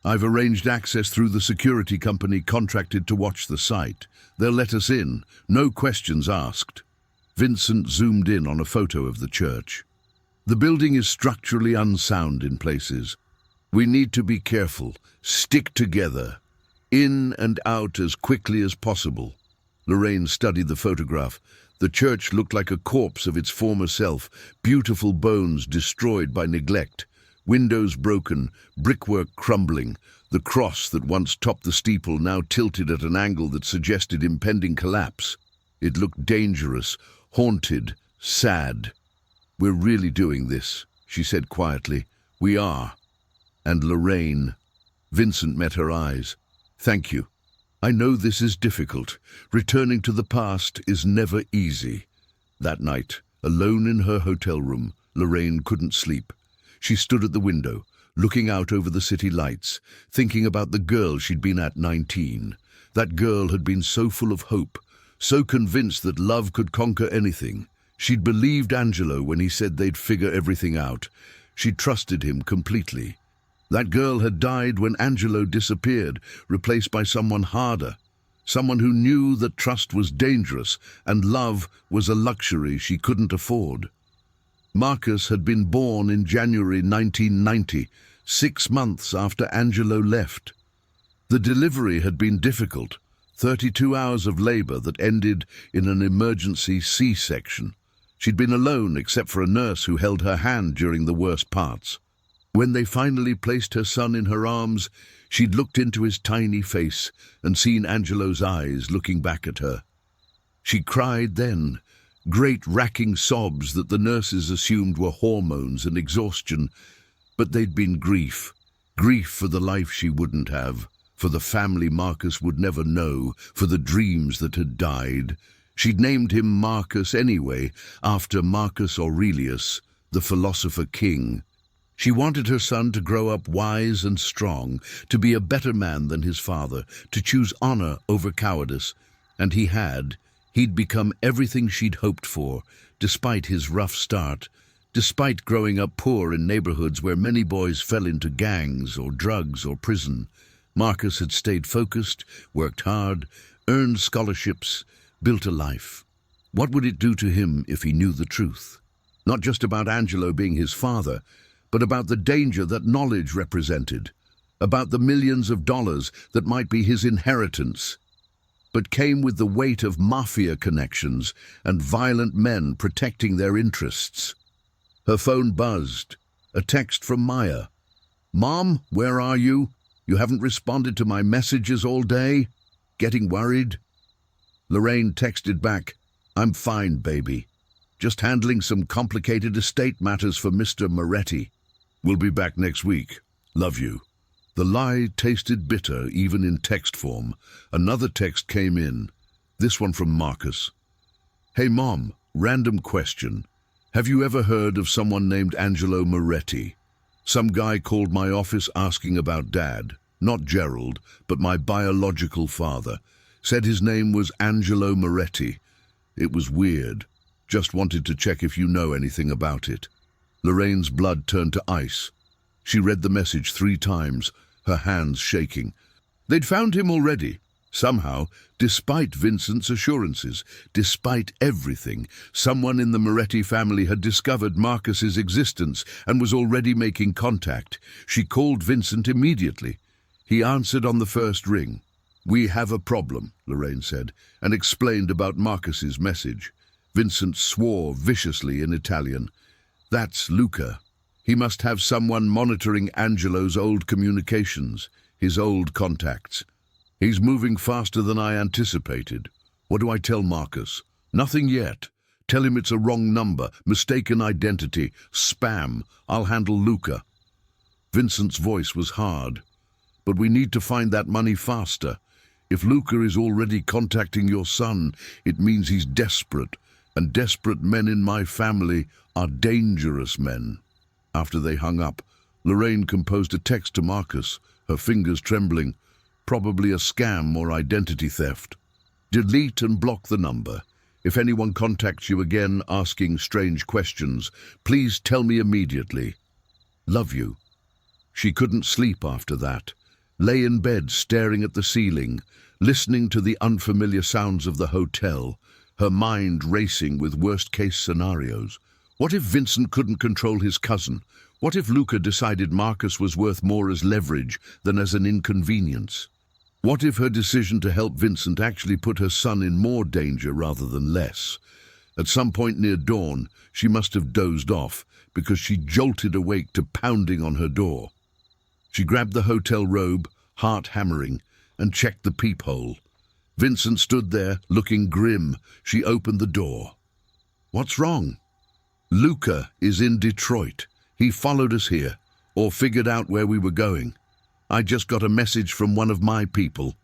I've arranged access through the security company contracted to watch the site. They'll let us in, no questions asked. Vincent zoomed in on a photo of the church. The building is structurally unsound in places. We need to be careful, stick together, in and out as quickly as possible. Lorraine studied the photograph. The church looked like a corpse of its former self, beautiful bones destroyed by neglect, windows broken, brickwork crumbling, the cross that once topped the steeple now tilted at an angle that suggested impending collapse. It looked dangerous, haunted, sad. We're really doing this, she said quietly. We are. And Lorraine. Vincent met her eyes. Thank you. I know this is difficult. Returning to the past is never easy. That night, alone in her hotel room, Lorraine couldn't sleep. She stood at the window, looking out over the city lights, thinking about the girl she'd been at 19. That girl had been so full of hope, so convinced that love could conquer anything. She'd believed Angelo when he said they'd figure everything out. She trusted him completely. That girl had died when Angelo disappeared, replaced by someone harder. Someone who knew that trust was dangerous and love was a luxury she couldn't afford. Marcus had been born in January 1990, 6 months after Angelo left. The delivery had been difficult, 32 hours of labor that ended in an emergency C-section. She'd been alone except for a nurse who held her hand during the worst parts. When they finally placed her son in her arms, she'd looked into his tiny face and seen Angelo's eyes looking back at her. She cried then, great racking sobs that the nurses assumed were hormones and exhaustion, but they'd been grief. Grief for the life she wouldn't have, for the family Marcus would never know, for the dreams that had died. She'd named him Marcus anyway, after Marcus Aurelius, the philosopher king. She wanted her son to grow up wise and strong, to be a better man than his father, to choose honor over cowardice. And he had. He'd become everything she'd hoped for, despite his rough start, despite growing up poor in neighborhoods where many boys fell into gangs or drugs or prison. Marcus had stayed focused, worked hard, earned scholarships, built a life. What would it do to him if he knew the truth? Not just about Angelo being his father, but about the danger that knowledge represented, about the millions of dollars that might be his inheritance, but came with the weight of Mafia connections and violent men protecting their interests. Her phone buzzed. A text from Maya. "Mom, where are you? You haven't responded to my messages all day? Getting worried?" Lorraine texted back, "I'm fine, baby. Just handling some complicated estate matters for Mr. Moretti. We'll be back next week. Love you." The lie tasted bitter even in text form. Another text came in, this one from Marcus. "Hey Mom, random question. Have you ever heard of someone named Angelo Moretti? Some guy called my office asking about Dad. Not Gerald, but my biological father. Said his name was Angelo Moretti. It was weird. Just wanted to check if you know anything about it." Lorraine's blood turned to ice. She read the message 3 times, her hands shaking. They'd found him already. Somehow, despite Vincent's assurances, despite everything, someone in the Moretti family had discovered Marcus's existence and was already making contact. She called Vincent immediately. He answered on the first ring. "We have a problem," Lorraine said, and explained about Marcus's message. Vincent swore viciously in Italian. "That's Luca. He must have someone monitoring Angelo's old communications, his old contacts. He's moving faster than I anticipated. What do I tell Marcus? Nothing yet. Tell him it's a wrong number, mistaken identity, spam. I'll handle Luca." Vincent's voice was hard. "But we need to find that money faster. If Luca is already contacting your son, it means he's desperate, and desperate men in my family are dangerous men." After they hung up, Lorraine composed a text to Marcus, her fingers trembling. Probably a scam or identity theft. "Delete and block the number. If anyone contacts you again asking strange questions, please tell me immediately. Love you." She couldn't sleep after that. Lay in bed staring at the ceiling, listening to the unfamiliar sounds of the hotel, her mind racing with worst-case scenarios. What if Vincent couldn't control his cousin? What if Luca decided Marcus was worth more as leverage than as an inconvenience? What if her decision to help Vincent actually put her son in more danger rather than less? At some point near dawn, she must have dozed off because she jolted awake to pounding on her door. She grabbed the hotel robe, heart hammering, and checked the peephole. Vincent stood there, looking grim. She opened the door. "What's wrong?" "Luca is in Detroit. He followed us here, or figured out where we were going. I just got a message from one of my people.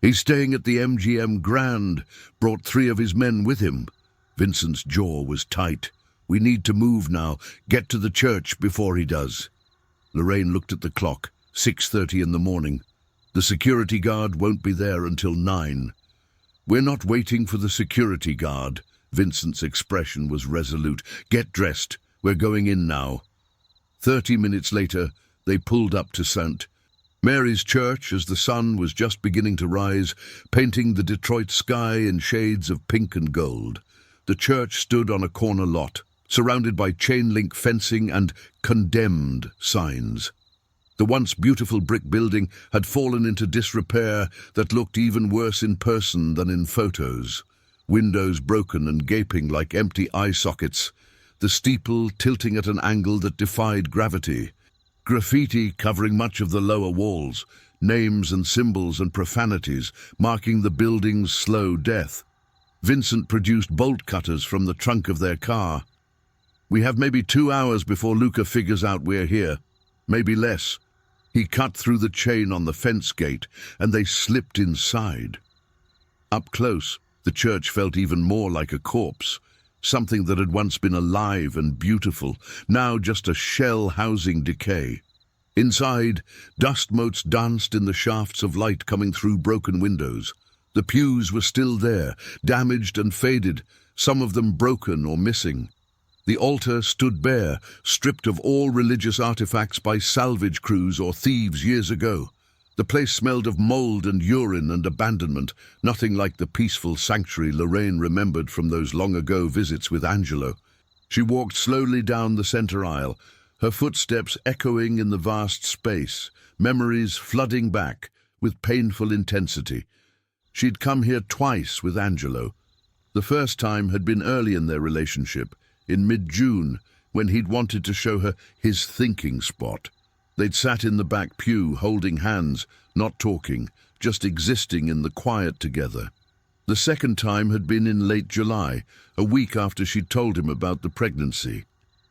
He's staying at the MGM Grand, brought 3 of his men with him." Vincent's jaw was tight. "We need to move now, get to the church before he does." Lorraine looked at the clock, 6:30 in the morning. The security guard won't be there until 9. "We're not waiting for the security guard." Vincent's expression was resolute. "Get dressed. We're going in now." 30 minutes later, they pulled up to St. Mary's Church as the sun was just beginning to rise, painting the Detroit sky in shades of pink and gold. The church stood on a corner lot, surrounded by chain-link fencing and "condemned" signs. The once beautiful brick building had fallen into disrepair that looked even worse in person than in photos. Windows broken and gaping like empty eye sockets, the steeple tilting at an angle that defied gravity. Graffiti covering much of the lower walls, names and symbols and profanities marking the building's slow death. Vincent produced bolt cutters from the trunk of their car. "We have maybe 2 hours before Luca figures out we're here. Maybe less." He cut through the chain on the fence gate, and they slipped inside. Up close, the church felt even more like a corpse, something that had once been alive and beautiful, now just a shell housing decay. Inside, dust motes danced in the shafts of light coming through broken windows. The pews were still there, damaged and faded, some of them broken or missing. The altar stood bare, stripped of all religious artifacts by salvage crews or thieves years ago. The place smelled of mold and urine and abandonment, nothing like the peaceful sanctuary Lorraine remembered from those long-ago visits with Angelo. She walked slowly down the center aisle, her footsteps echoing in the vast space, memories flooding back with painful intensity. She'd come here twice with Angelo. The first time had been early in their relationship, in mid-June, when he'd wanted to show her his thinking spot. They'd sat in the back pew, holding hands, not talking, just existing in the quiet together. The second time had been in late July, a week after she'd told him about the pregnancy.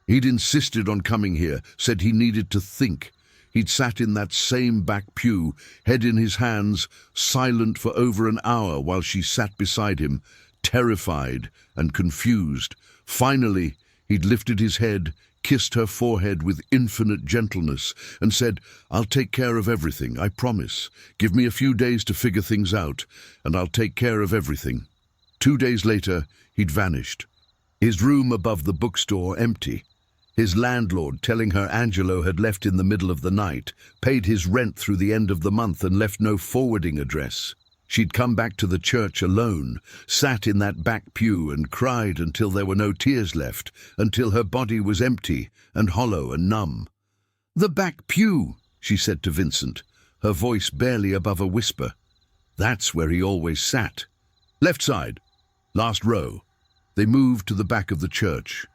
He'd insisted on coming here, said he needed to think. He'd sat in that same back pew, head in his hands, silent for over an hour while she sat beside him, terrified and confused. Finally, he'd lifted his head, kissed her forehead with infinite gentleness, and said, "I'll take care of everything, I promise. Give me a few days to figure things out, and I'll take care of everything." 2 days later, he'd vanished. His room above the bookstore empty. His landlord telling her Angelo had left in the middle of the night, paid his rent through the end of the month and left no forwarding address. She'd come back to the church alone, sat in that back pew and cried until there were no tears left, until her body was empty and hollow and numb. "The back pew," she said to Vincent, her voice barely above a whisper. "That's where he always sat. Left side, last row." They moved to the back of the church.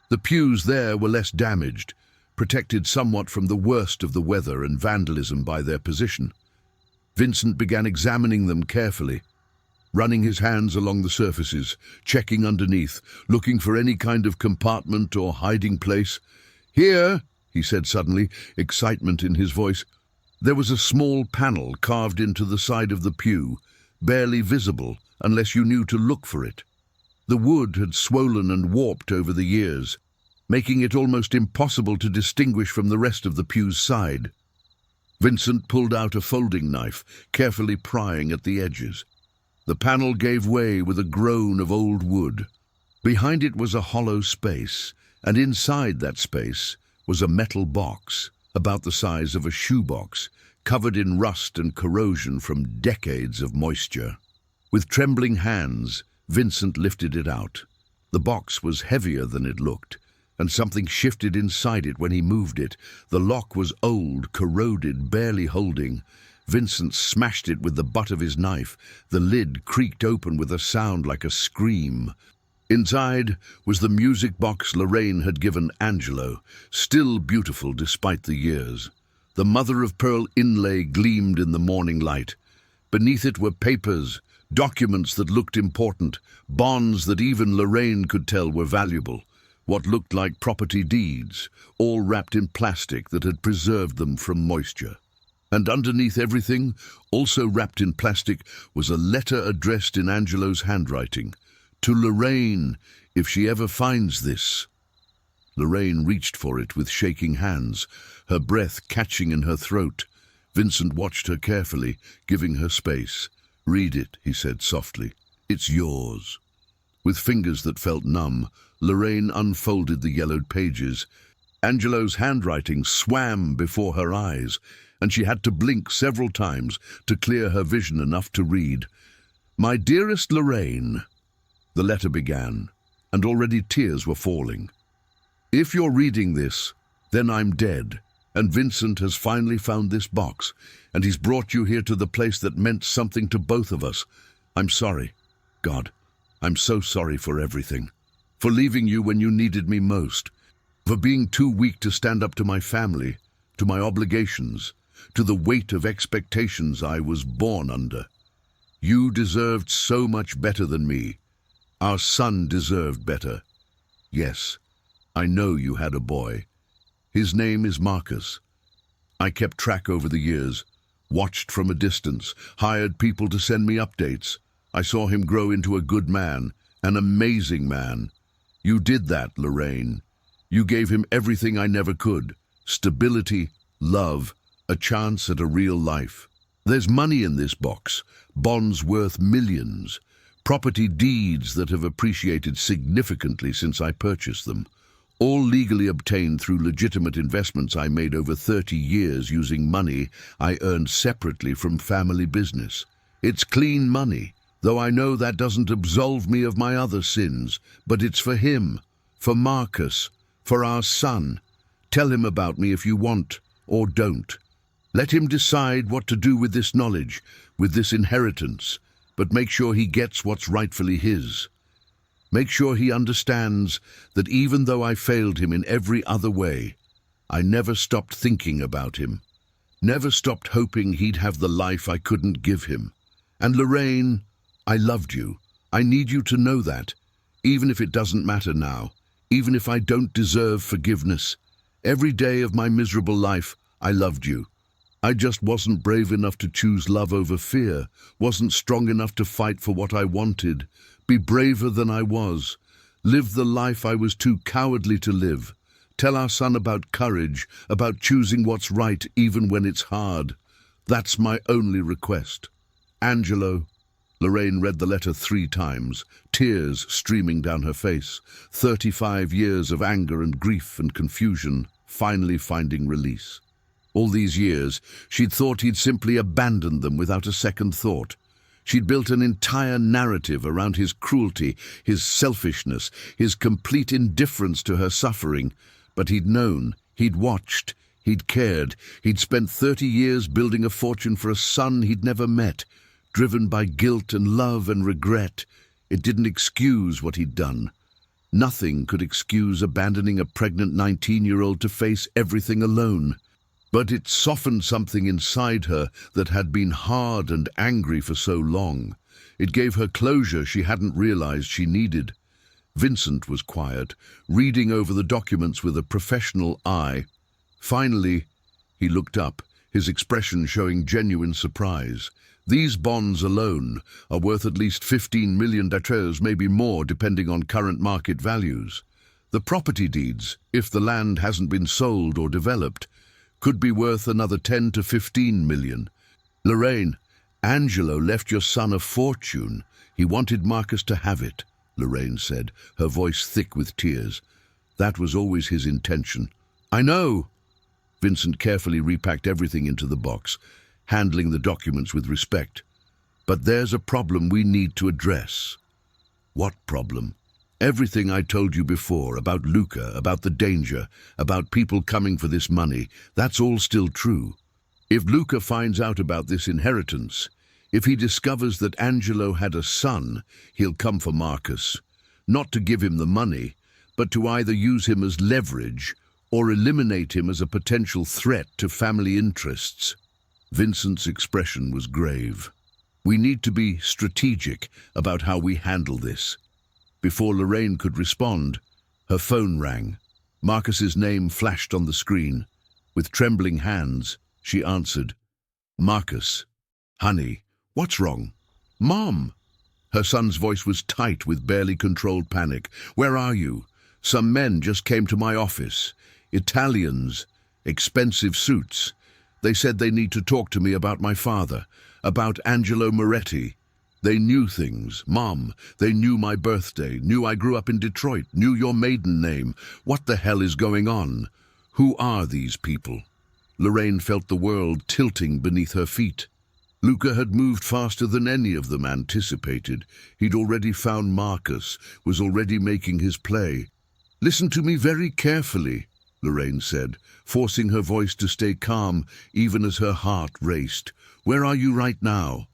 The pews there were less damaged, protected somewhat from the worst of the weather and vandalism by their position. Vincent began examining them carefully, running his hands along the surfaces, checking underneath, looking for any kind of compartment or hiding place. "Here," he said suddenly, excitement in his voice. There was a small panel carved into the side of the pew, barely visible unless you knew to look for it. The wood had swollen and warped over the years, making it almost impossible to distinguish from the rest of the pew's side. Vincent pulled out a folding knife, carefully prying at the edges. The panel gave way with a groan of old wood. Behind it was a hollow space, and inside that space was a metal box, about the size of a shoebox, covered in rust and corrosion from decades of moisture. With trembling hands, Vincent lifted it out. The box was heavier than it looked, and something shifted inside it when he moved it. The lock was old, corroded, barely holding. Vincent smashed it with the butt of his knife. The lid creaked open with a sound like a scream. Inside was the music box Lorraine had given Angelo, still beautiful despite the years. The mother-of-pearl inlay gleamed in the morning light. Beneath it were papers, documents that looked important, bonds that even Lorraine could tell were valuable. What looked like property deeds, all wrapped in plastic that had preserved them from moisture. And underneath everything, also wrapped in plastic, was a letter addressed in Angelo's handwriting. "To Lorraine, if she ever finds this." Lorraine reached for it with shaking hands, her breath catching in her throat. Vincent watched her carefully, giving her space. "Read it," he said softly. "It's yours." With fingers that felt numb, Lorraine unfolded the yellowed pages. Angelo's handwriting swam before her eyes, and she had to blink several times to clear her vision enough to read. "My dearest Lorraine," the letter began, and already tears were falling. "If you're reading this, then I'm dead, and Vincent has finally found this box, and he's brought you here to the place that meant something to both of us. I'm sorry. God, I'm so sorry for everything. For leaving you when you needed me most. For being too weak to stand up to my family, to my obligations, to the weight of expectations I was born under. You deserved so much better than me. Our son deserved better. Yes, I know you had a boy. His name is Marcus. I kept track over the years, watched from a distance, hired people to send me updates. I saw him grow into a good man, an amazing man. You did that, Lorraine. You gave him everything I never could. Stability, love, a chance at a real life. There's money in this box, bonds worth millions, property deeds that have appreciated significantly since I purchased them, all legally obtained through legitimate investments I made over 30 years using money I earned separately from family business. It's clean money, though I know that doesn't absolve me of my other sins, but it's for him, for Marcus, for our son. Tell him about me if you want, or don't. Let him decide what to do with this knowledge, with this inheritance, but make sure he gets what's rightfully his. Make sure he understands that even though I failed him in every other way, I never stopped thinking about him, never stopped hoping he'd have the life I couldn't give him. And Lorraine, I loved you. I need you to know that, even if it doesn't matter now, even if I don't deserve forgiveness. Every day of my miserable life, I loved you. I just wasn't brave enough to choose love over fear, wasn't strong enough to fight for what I wanted, be braver than I was, live the life I was too cowardly to live. Tell our son about courage, about choosing what's right even when it's hard. That's my only request. Angelo." Lorraine read the letter 3 times, tears streaming down her face. 35 years of anger and grief and confusion, finally finding release. All these years, she'd thought he'd simply abandoned them without a second thought. She'd built an entire narrative around his cruelty, his selfishness, his complete indifference to her suffering. But he'd known, he'd watched, he'd cared. He'd spent 30 years building a fortune for a son he'd never met. Driven by guilt and love and regret, it didn't excuse what he'd done. Nothing could excuse abandoning a pregnant 19-year-old to face everything alone. But it softened something inside her that had been hard and angry for so long. It gave her closure she hadn't realized she needed. Vincent was quiet, reading over the documents with a professional eye. Finally, he looked up, his expression showing genuine surprise. "These bonds alone are worth at least 15 million, maybe more depending on current market values. The property deeds, if the land hasn't been sold or developed, could be worth another 10 to 15 million. Lorraine, Angelo left your son a fortune. He wanted Marcus to have it," Lorraine said, her voice thick with tears. "That was always his intention." "I know." Vincent carefully repacked everything into the box, handling the documents with respect. "But there's a problem we need to address." "What problem?" "Everything I told you before about Luca, about the danger, about people coming for this money, that's all still true. If Luca finds out about this inheritance, if he discovers that Angelo had a son, he'll come for Marcus. Not to give him the money, but to either use him as leverage or eliminate him as a potential threat to family interests." Vincent's expression was grave. "We need to be strategic about how we handle this." Before Lorraine could respond, her phone rang. Marcus's name flashed on the screen. With trembling hands, she answered. "Marcus, honey, what's wrong?" "Mom!" Her son's voice was tight with barely controlled panic. "Where are you? Some men just came to my office. Italians, expensive suits. They said they need to talk to me about my father, about Angelo Moretti. They knew things. Mom, they knew my birthday, knew I grew up in Detroit, knew your maiden name. What the hell is going on? Who are these people? Lorraine felt the world tilting beneath her feet. Luca had moved faster than any of them anticipated. He'd already found Marcus, was already making his play. "Listen to me very carefully," Lorraine said, forcing her voice to stay calm even as her heart raced. "Where are you right now?"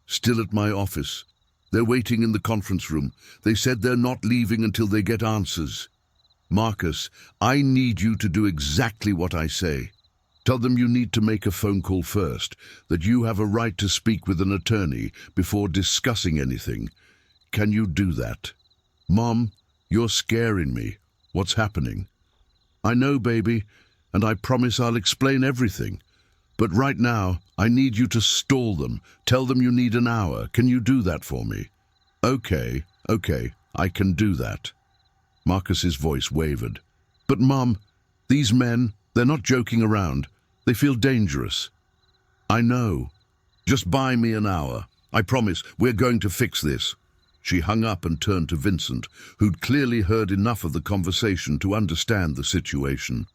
"Still at my office. They're waiting in the conference room. They said they're not leaving until they get answers." "Marcus, I need you to do exactly what I say. Tell them you need to make a phone call first, that you have a right to speak with an attorney before discussing anything. Can you do that?" "Mom, you're scaring me. What's happening?" "I know, baby, and I promise I'll explain everything. But right now, I need you to stall them. Tell them you need an hour. Can you do that for me?" Okay, I can do that." Marcus's voice wavered. "But Mom, these men, they're not joking around. They feel dangerous." "I know. Just buy me an hour. I promise we're going to fix this." She hung up and turned to Vincent, who'd clearly heard enough of the conversation to understand the situation.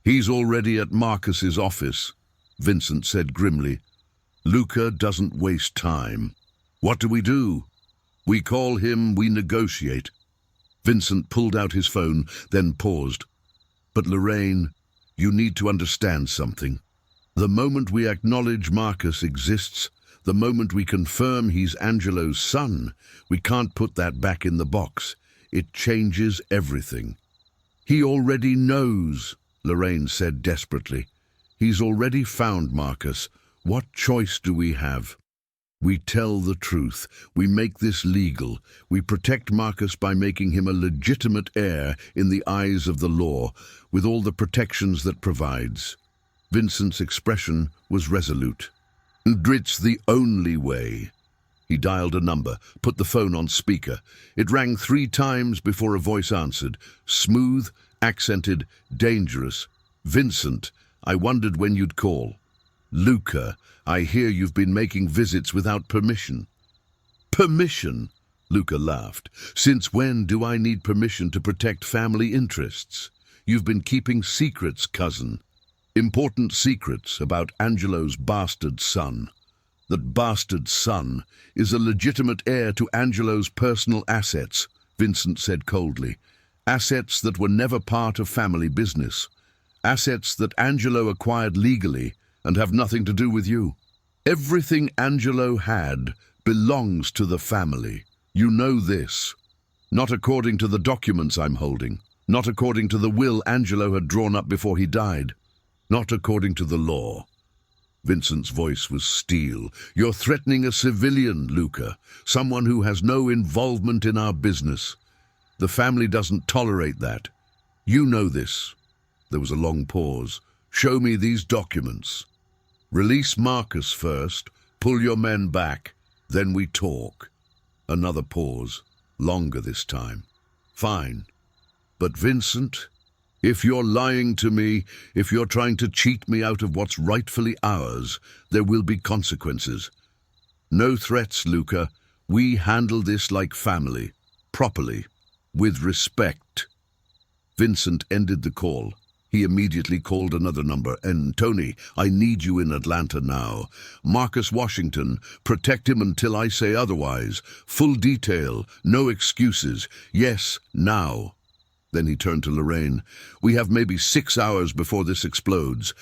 "He's already at Marcus's office," Vincent said grimly. "Luca doesn't waste time. What do? We call him, we negotiate." Vincent pulled out his phone, then paused. "But Lorraine, you need to understand something. The moment we acknowledge Marcus exists, the moment we confirm he's Angelo's son, we can't put that back in the box. It changes everything." "He already knows," Lorraine said desperately. "He's already found Marcus. What choice do we have?" "We tell the truth. We make this legal. We protect Marcus by making him a legitimate heir in the eyes of the law, with all the protections that provides." Vincent's expression was resolute. "And it's the only way." He dialed a number, put the phone on speaker. It rang 3 times before a voice answered. Smooth, accented, dangerous. "Vincent, I wondered when you'd call." "Luca, I hear you've been making visits without permission." "Permission?" Luca laughed. "Since when do I need permission to protect family interests? You've been keeping secrets, cousin. Important secrets about Angelo's bastard son. That bastard son is a legitimate heir to Angelo's personal assets," Vincent said coldly. "Assets that were never part of family business. Assets that Angelo acquired legally and have nothing to do with you. Everything Angelo had belongs to the family. You know this. Not according to the documents I'm holding. Not according to the will Angelo had drawn up before he died. Not according to the law." Vincent's voice was steel. "You're threatening a civilian, Luca. Someone who has no involvement in our business. The family doesn't tolerate that. You know this." There was a long pause. "Show me these documents. Release Marcus first. Pull your men back. Then we talk." Another pause. Longer this time. "Fine. But Vincent, if you're lying to me, if you're trying to cheat me out of what's rightfully ours, there will be consequences. No threats, Luca. We handle this like family. Properly. With respect." Vincent ended the call. He immediately called another number. "And Tony, I need you in Atlanta now. Marcus Washington, protect him until I say otherwise. Full detail, no excuses. Yes, now." Then he turned to Lorraine. "We have maybe 6 hours before this explodes.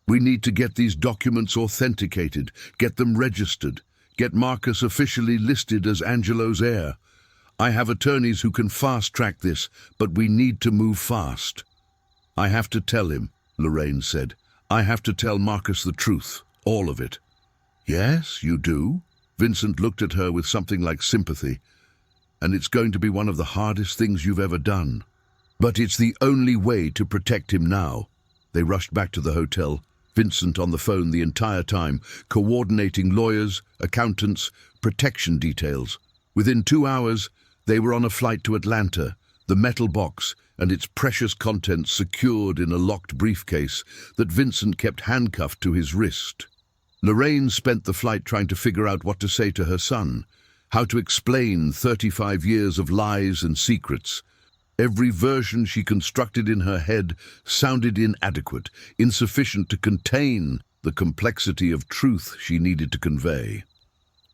We need to get these documents authenticated, get them registered, get Marcus officially listed as Angelo's heir. I have attorneys who can fast-track this, but we need to move fast." "I have to tell him," Lorraine said. "I have to tell Marcus the truth, all of it." "Yes, you do?" Vincent looked at her with something like sympathy. "And it's going to be one of the hardest things you've ever done. But it's the only way to protect him now." They rushed back to the hotel, Vincent on the phone the entire time, coordinating lawyers, accountants, protection details. Within 2 hours, they were on a flight to Atlanta, the metal box, and its precious contents secured in a locked briefcase that Vincent kept handcuffed to his wrist. Lorraine spent the flight trying to figure out what to say to her son, how to explain 35 years of lies and secrets. Every version she constructed in her head sounded inadequate, insufficient to contain the complexity of truth she needed to convey.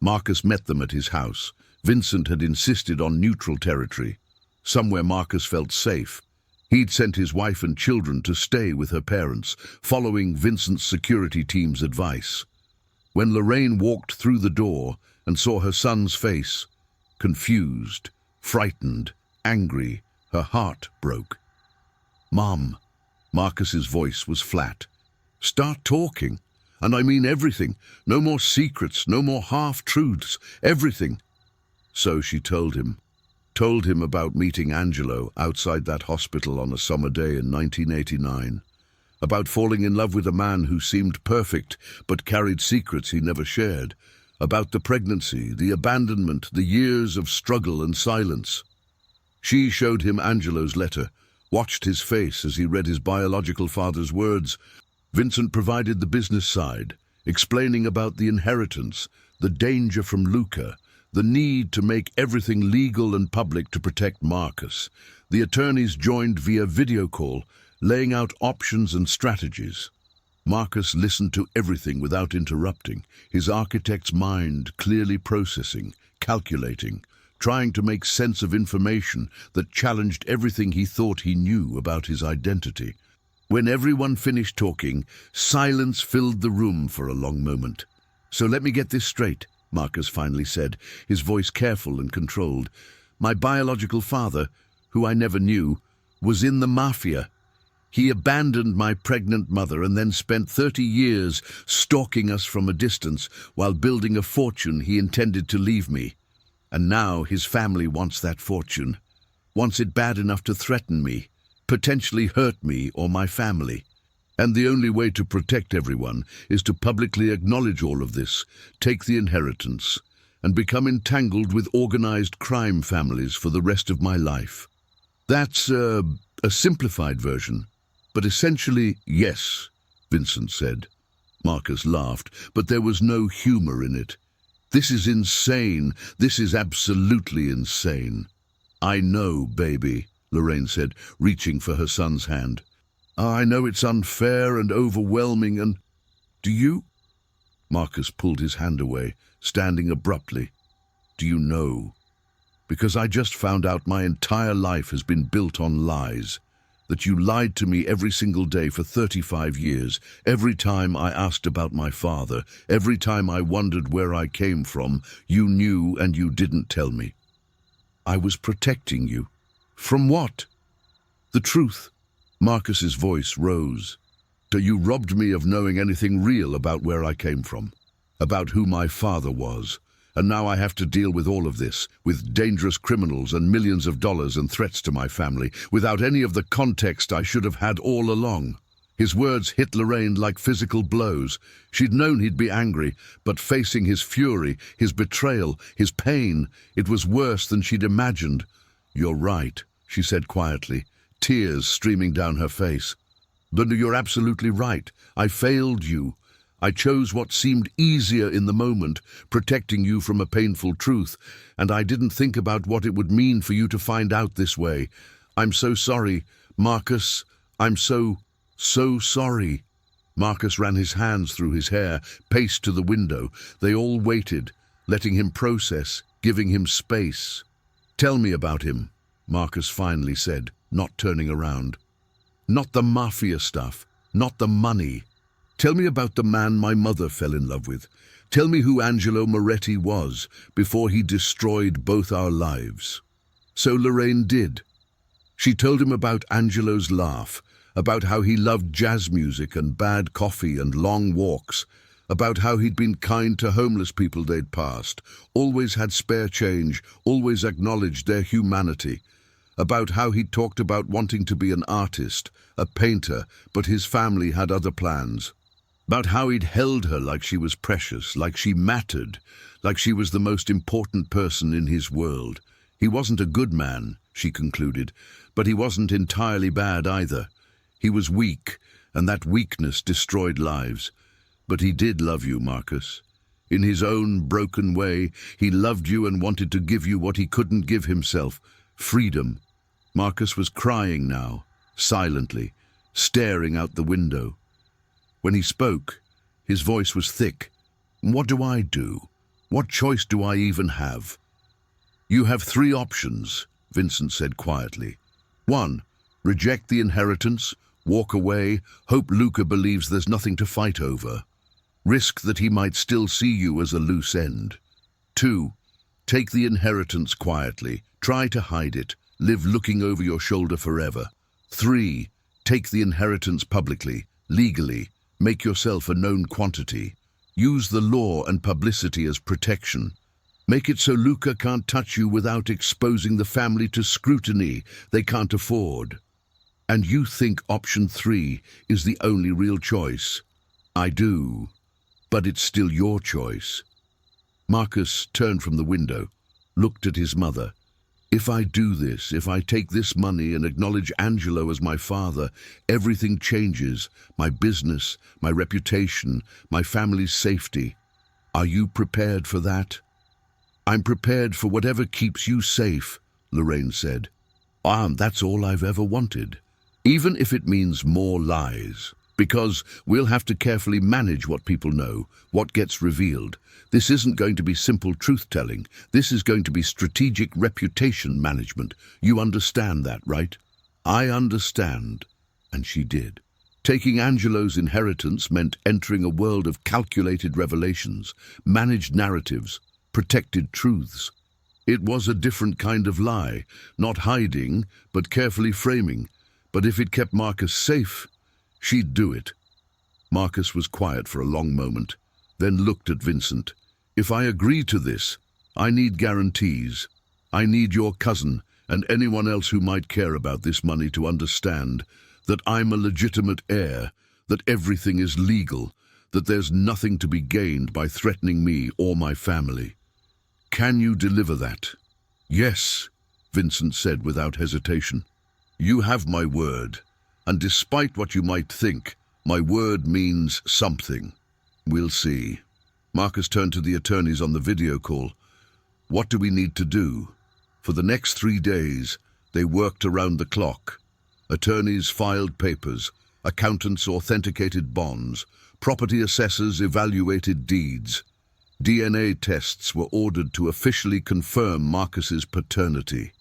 Marcus met them at his house. Vincent had insisted on neutral territory, somewhere Marcus felt safe. He'd sent his wife and children to stay with her parents, following Vincent's security team's advice. When Lorraine walked through the door and saw her son's face, confused, frightened, angry, her heart broke. "Mom," Marcus's voice was flat. "Start talking. And I mean everything. No more secrets, no more half-truths, everything." So she told him about meeting Angelo outside that hospital on a summer day in 1989, about falling in love with a man who seemed perfect but carried secrets he never shared, about the pregnancy, the abandonment, the years of struggle and silence. She showed him Angelo's letter, watched his face as he read his biological father's words. Vincent provided the business side, explaining about the inheritance, the danger from Luca, the need to make everything legal and public to protect Marcus. The attorneys joined via video call, laying out options and strategies. Marcus listened to everything without interrupting, his architect's mind clearly processing, calculating, trying to make sense of information that challenged everything he thought he knew about his identity. When everyone finished talking, silence filled the room for a long moment. "So let me get this straight," Marcus finally said, his voice careful and controlled. "My biological father, who I never knew, was in the Mafia. He abandoned my pregnant mother and then spent 30 years stalking us from a distance while building a fortune he intended to leave me. And now his family wants that fortune, wants it bad enough to threaten me, potentially hurt me or my family. And the only way to protect everyone is to publicly acknowledge all of this, take the inheritance, and become entangled with organized crime families for the rest of my life. That's a simplified version, but essentially, yes," Vincent said. Marcus laughed, but there was no humor in it. "This is insane. This is absolutely insane." "I know, baby," Lorraine said, reaching for her son's hand. "I know it's unfair and overwhelming and—" "Do you—" Marcus pulled his hand away, standing abruptly. "Do you know? Because I just found out my entire life has been built on lies. That you lied to me every single day for 35 years, every time I asked about my father, every time I wondered where I came from, you knew and you didn't tell me. I was protecting you. From what? The truth." Marcus's voice rose. "You robbed me of knowing anything real about where I came from, about who my father was. And now I have to deal with all of this, with dangerous criminals and millions of dollars and threats to my family, without any of the context I should have had all along." His words hit Lorraine like physical blows. She'd known he'd be angry, but facing his fury, his betrayal, his pain, it was worse than she'd imagined. "You're right," she said quietly, tears streaming down her face. "But you're absolutely right. I failed you. I chose what seemed easier in the moment, protecting you from a painful truth, and I didn't think about what it would mean for you to find out this way. I'm so sorry, Marcus. I'm so sorry." Marcus ran his hands through his hair, paced to the window. They all waited, letting him process, giving him space. "Tell me about him," Marcus finally said, not turning around. "Not the Mafia stuff, not the money. Tell me about the man my mother fell in love with. Tell me who Angelo Moretti was before he destroyed both our lives." So Lorraine did. She told him about Angelo's laugh, about how he loved jazz music and bad coffee and long walks, about how he'd been kind to homeless people they'd passed, always had spare change, always acknowledged their humanity, about how he'd talked about wanting to be an artist, a painter, but his family had other plans, about how he'd held her like she was precious, like she mattered, like she was the most important person in his world. He wasn't a good man, she concluded, but he wasn't entirely bad either. He was weak, and that weakness destroyed lives. But he did love you, Marcus. In his own broken way, he loved you and wanted to give you what he couldn't give himself, freedom. Marcus was crying now, silently, staring out the window. When he spoke, his voice was thick. What do I do? What choice do I even have? You have 3 options, Vincent said quietly. 1, reject the inheritance, walk away, hope Luca believes there's nothing to fight over. Risk that he might still see you as a loose end. 2, take the inheritance quietly, try to hide it, live looking over your shoulder forever. 3, take the inheritance publicly, legally, make yourself a known quantity. Use the law and publicity as protection. Make it so Luca can't touch you without exposing the family to scrutiny they can't afford. And you think option 3 is the only real choice. I do, but it's still your choice. Marcus turned from the window, looked at his mother. If I do this, if I take this money and acknowledge Angelo as my father, everything changes, my business, my reputation, my family's safety. Are you prepared for that? I'm prepared for whatever keeps you safe, Lorraine said. That's all I've ever wanted. Even if it means more lies. Because we'll have to carefully manage what people know, what gets revealed. This isn't going to be simple truth-telling. This is going to be strategic reputation management. You understand that, right? I understand. And she did. Taking Angelo's inheritance meant entering a world of calculated revelations, managed narratives, protected truths. It was a different kind of lie, not hiding, but carefully framing. But if it kept Marcus safe, she'd do it. Marcus was quiet for a long moment, then looked at Vincent. If I agree to this, I need guarantees. I need your cousin and anyone else who might care about this money to understand that I'm a legitimate heir, that everything is legal, that there's nothing to be gained by threatening me or my family. Can you deliver that? Yes, Vincent said without hesitation. You have my word, and despite what you might think, my word means something. We'll see. Marcus turned to the attorneys on the video call. What do we need to do? For the next 3 days, they worked around the clock. Attorneys filed papers, accountants authenticated bonds, property assessors evaluated deeds. DNA tests were ordered to officially confirm Marcus's paternity.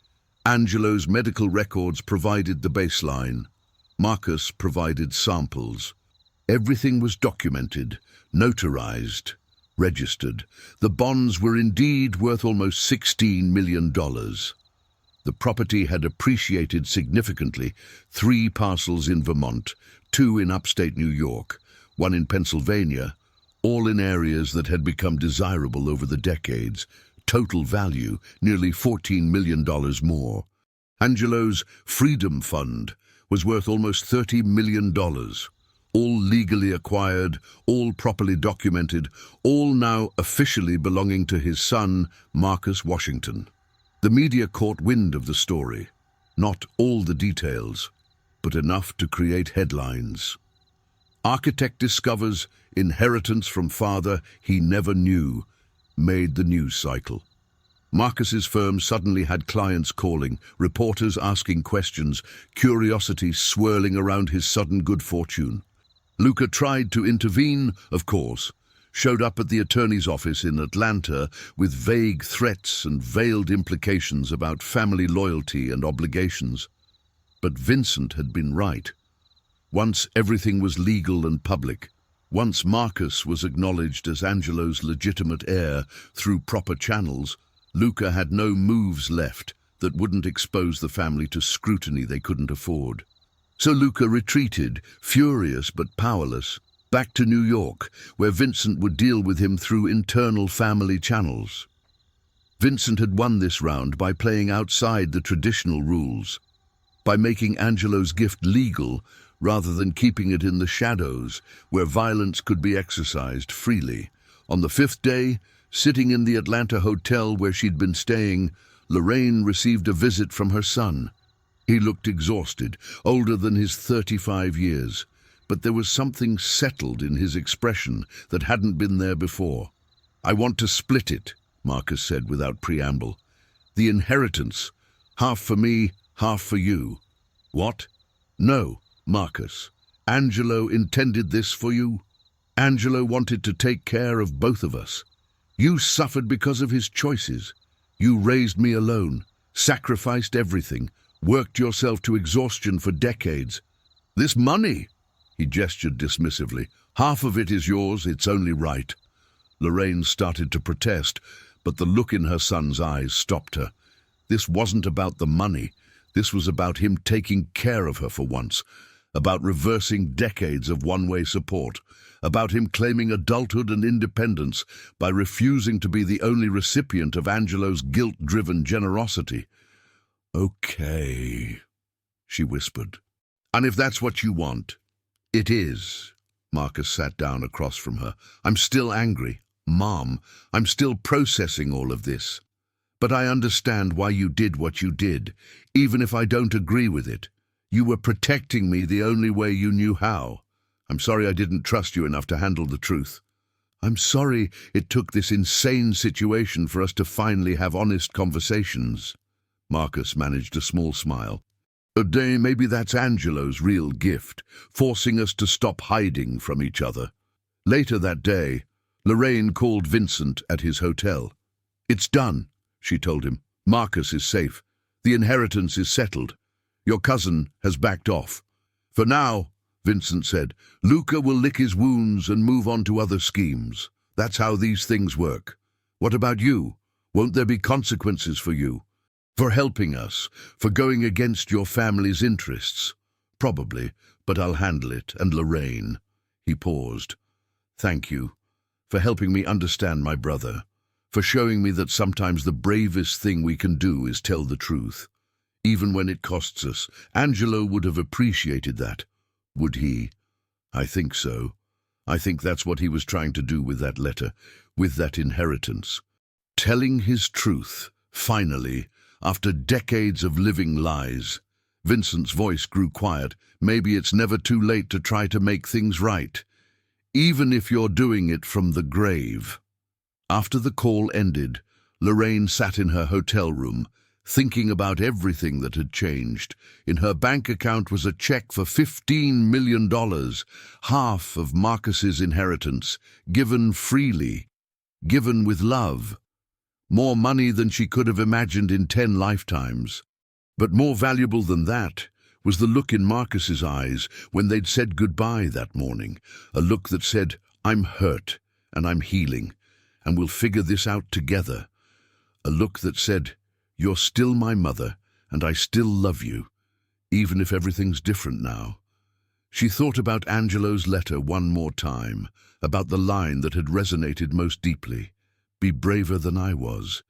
Angelo's medical records provided the baseline. Marcus provided samples. Everything was documented, notarized, registered. The bonds were indeed worth almost $16 million. The property had appreciated significantly. 3 parcels in Vermont, 2 in upstate New York, 1 in Pennsylvania, all in areas that had become desirable over the decades. Total value, nearly $14 million more. Angelo's Freedom Fund was worth almost $30 million. All legally acquired, all properly documented, all now officially belonging to his son, Marcus Washington. The media caught wind of the story. Not all the details, but enough to create headlines. Architect discovers inheritance from father he never knew, made the news cycle. Marcus's firm suddenly had clients calling, reporters asking questions, curiosity swirling around his sudden good fortune. Luca tried to intervene, of course, showed up at the attorney's office in Atlanta with vague threats and veiled implications about family loyalty and obligations. But Vincent had been right. Once everything was legal and public, once Marcus was acknowledged as Angelo's legitimate heir through proper channels, Luca had no moves left that wouldn't expose the family to scrutiny they couldn't afford. So Luca retreated, furious but powerless, back to New York, where Vincent would deal with him through internal family channels. Vincent had won this round by playing outside the traditional rules, by making Angelo's gift legal rather than keeping it in the shadows, where violence could be exercised freely. On the 5th day, sitting in the Atlanta hotel where she'd been staying, Lorraine received a visit from her son. He looked exhausted, older than his 35 years, but there was something settled in his expression that hadn't been there before. "I want to split it," Marcus said without preamble. "The inheritance. Half for me, half for you." "What?" "No, Marcus. Angelo intended this for you. Angelo wanted to take care of both of us. You suffered because of his choices. You raised me alone, sacrificed everything, worked yourself to exhaustion for decades. This money," he gestured dismissively, "half of it is yours, it's only right." Lorraine started to protest, but the look in her son's eyes stopped her. This wasn't about the money. This was about him taking care of her for once, about reversing decades of one-way support, about him claiming adulthood and independence by refusing to be the only recipient of Angelo's guilt-driven generosity. "Okay," she whispered. "And if that's what you want, it is." Marcus sat down across from her. "I'm still angry, Mom. I'm still processing all of this. But I understand why you did what you did, even if I don't agree with it. You were protecting me the only way you knew how. I'm sorry I didn't trust you enough to handle the truth. I'm sorry it took this insane situation for us to finally have honest conversations." Marcus managed a small smile. Maybe that's Angelo's real gift, forcing us to stop hiding from each other." Later that day, Lorraine called Vincent at his hotel. "It's done," she told him. "Marcus is safe. The inheritance is settled. Your cousin has backed off. For now," Vincent said, "Luca will lick his wounds and move on to other schemes. That's how these things work. What about you? Won't there be consequences for you? For helping us, for going against your family's interests?" "Probably, but I'll handle it. And Lorraine." He paused. "Thank you for helping me understand my brother, for showing me that sometimes the bravest thing we can do is tell the truth, even when it costs us." Angelo would have appreciated that. Would he? I think so. I think that's what he was trying to do with that letter, with that inheritance. Telling his truth, finally, after decades of living lies. Vincent's voice grew quiet. "Maybe it's never too late to try to make things right, even if you're doing it from the grave." After the call ended, Lorraine sat in her hotel room, thinking about everything that had changed. In her bank account was a check for $15 million, half of Marcus's inheritance, given freely, given with love. More money than she could have imagined in 10 lifetimes. But more valuable than that was the look in Marcus's eyes when they'd said goodbye that morning, a look that said, "I'm hurt, and I'm healing, and we'll figure this out together." A look that said, "You're still my mother, and I still love you, even if everything's different now." She thought about Angelo's letter one more time, about the line that had resonated most deeply. "Be braver than I was."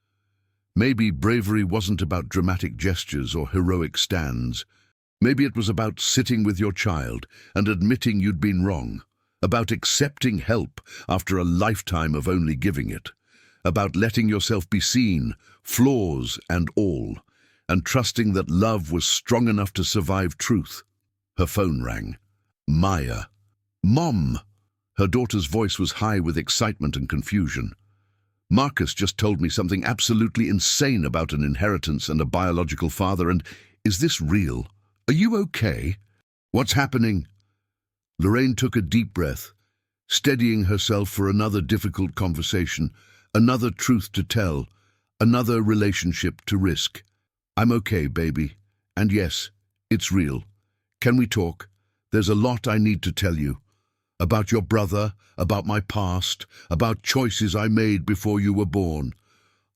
Maybe bravery wasn't about dramatic gestures or heroic stands. Maybe it was about sitting with your child and admitting you'd been wrong, about accepting help after a lifetime of only giving it, about letting yourself be seen, flaws and all, and trusting that love was strong enough to survive truth. Her phone rang. Maya. "Mom!" Her daughter's voice was high with excitement and confusion. "Marcus just told me something absolutely insane about an inheritance and a biological father, and is this real? Are you okay? What's happening?" Lorraine took a deep breath, steadying herself for another difficult conversation, another truth to tell, another relationship to risk. "I'm okay, baby. And yes, it's real. Can we talk? There's a lot I need to tell you. About your brother, about my past, about choices I made before you were born."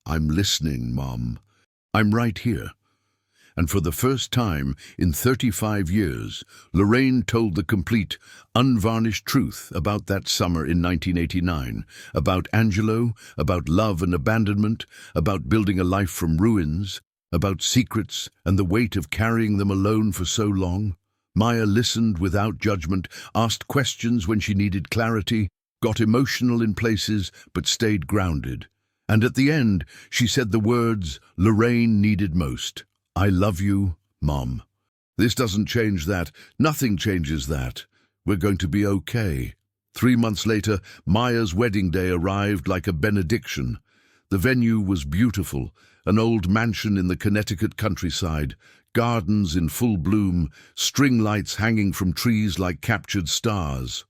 "I'm listening, Mom. I'm right here." And for the first time in 35 years, Lorraine told the complete, unvarnished truth about that summer in 1989, about Angelo, about love and abandonment, about building a life from ruins, about secrets and the weight of carrying them alone for so long. Maya listened without judgment, asked questions when she needed clarity, got emotional in places, but stayed grounded. And at the end, she said the words Lorraine needed most. "I love you, Mom." This doesn't change that. Nothing changes that. We're going to be okay. 3 months later, Maya's wedding day arrived like a benediction. The venue was beautiful, an old mansion in the Connecticut countryside, gardens in full bloom, string lights hanging from trees like captured stars.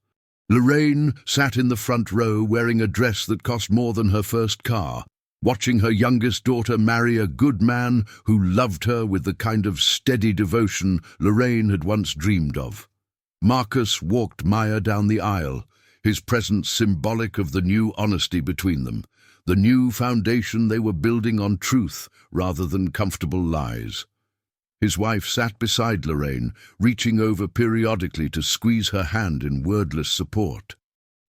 Lorraine sat in the front row wearing a dress that cost more than her first car, watching her youngest daughter marry a good man who loved her with the kind of steady devotion Lorraine had once dreamed of. Marcus walked Maya down the aisle, his presence symbolic of the new honesty between them, the new foundation they were building on truth rather than comfortable lies. His wife sat beside Lorraine, reaching over periodically to squeeze her hand in wordless support.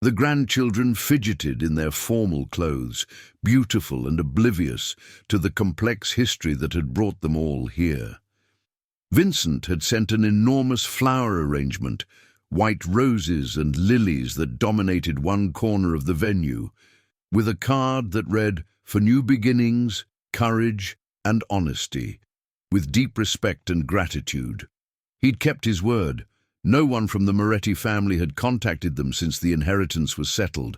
The grandchildren fidgeted in their formal clothes, beautiful and oblivious to the complex history that had brought them all here. Vincent had sent an enormous flower arrangement, white roses and lilies that dominated one corner of the venue, with a card that read, "For new beginnings, courage and honesty, with deep respect and gratitude." He'd kept his word. No one from the Moretti family had contacted them since the inheritance was settled.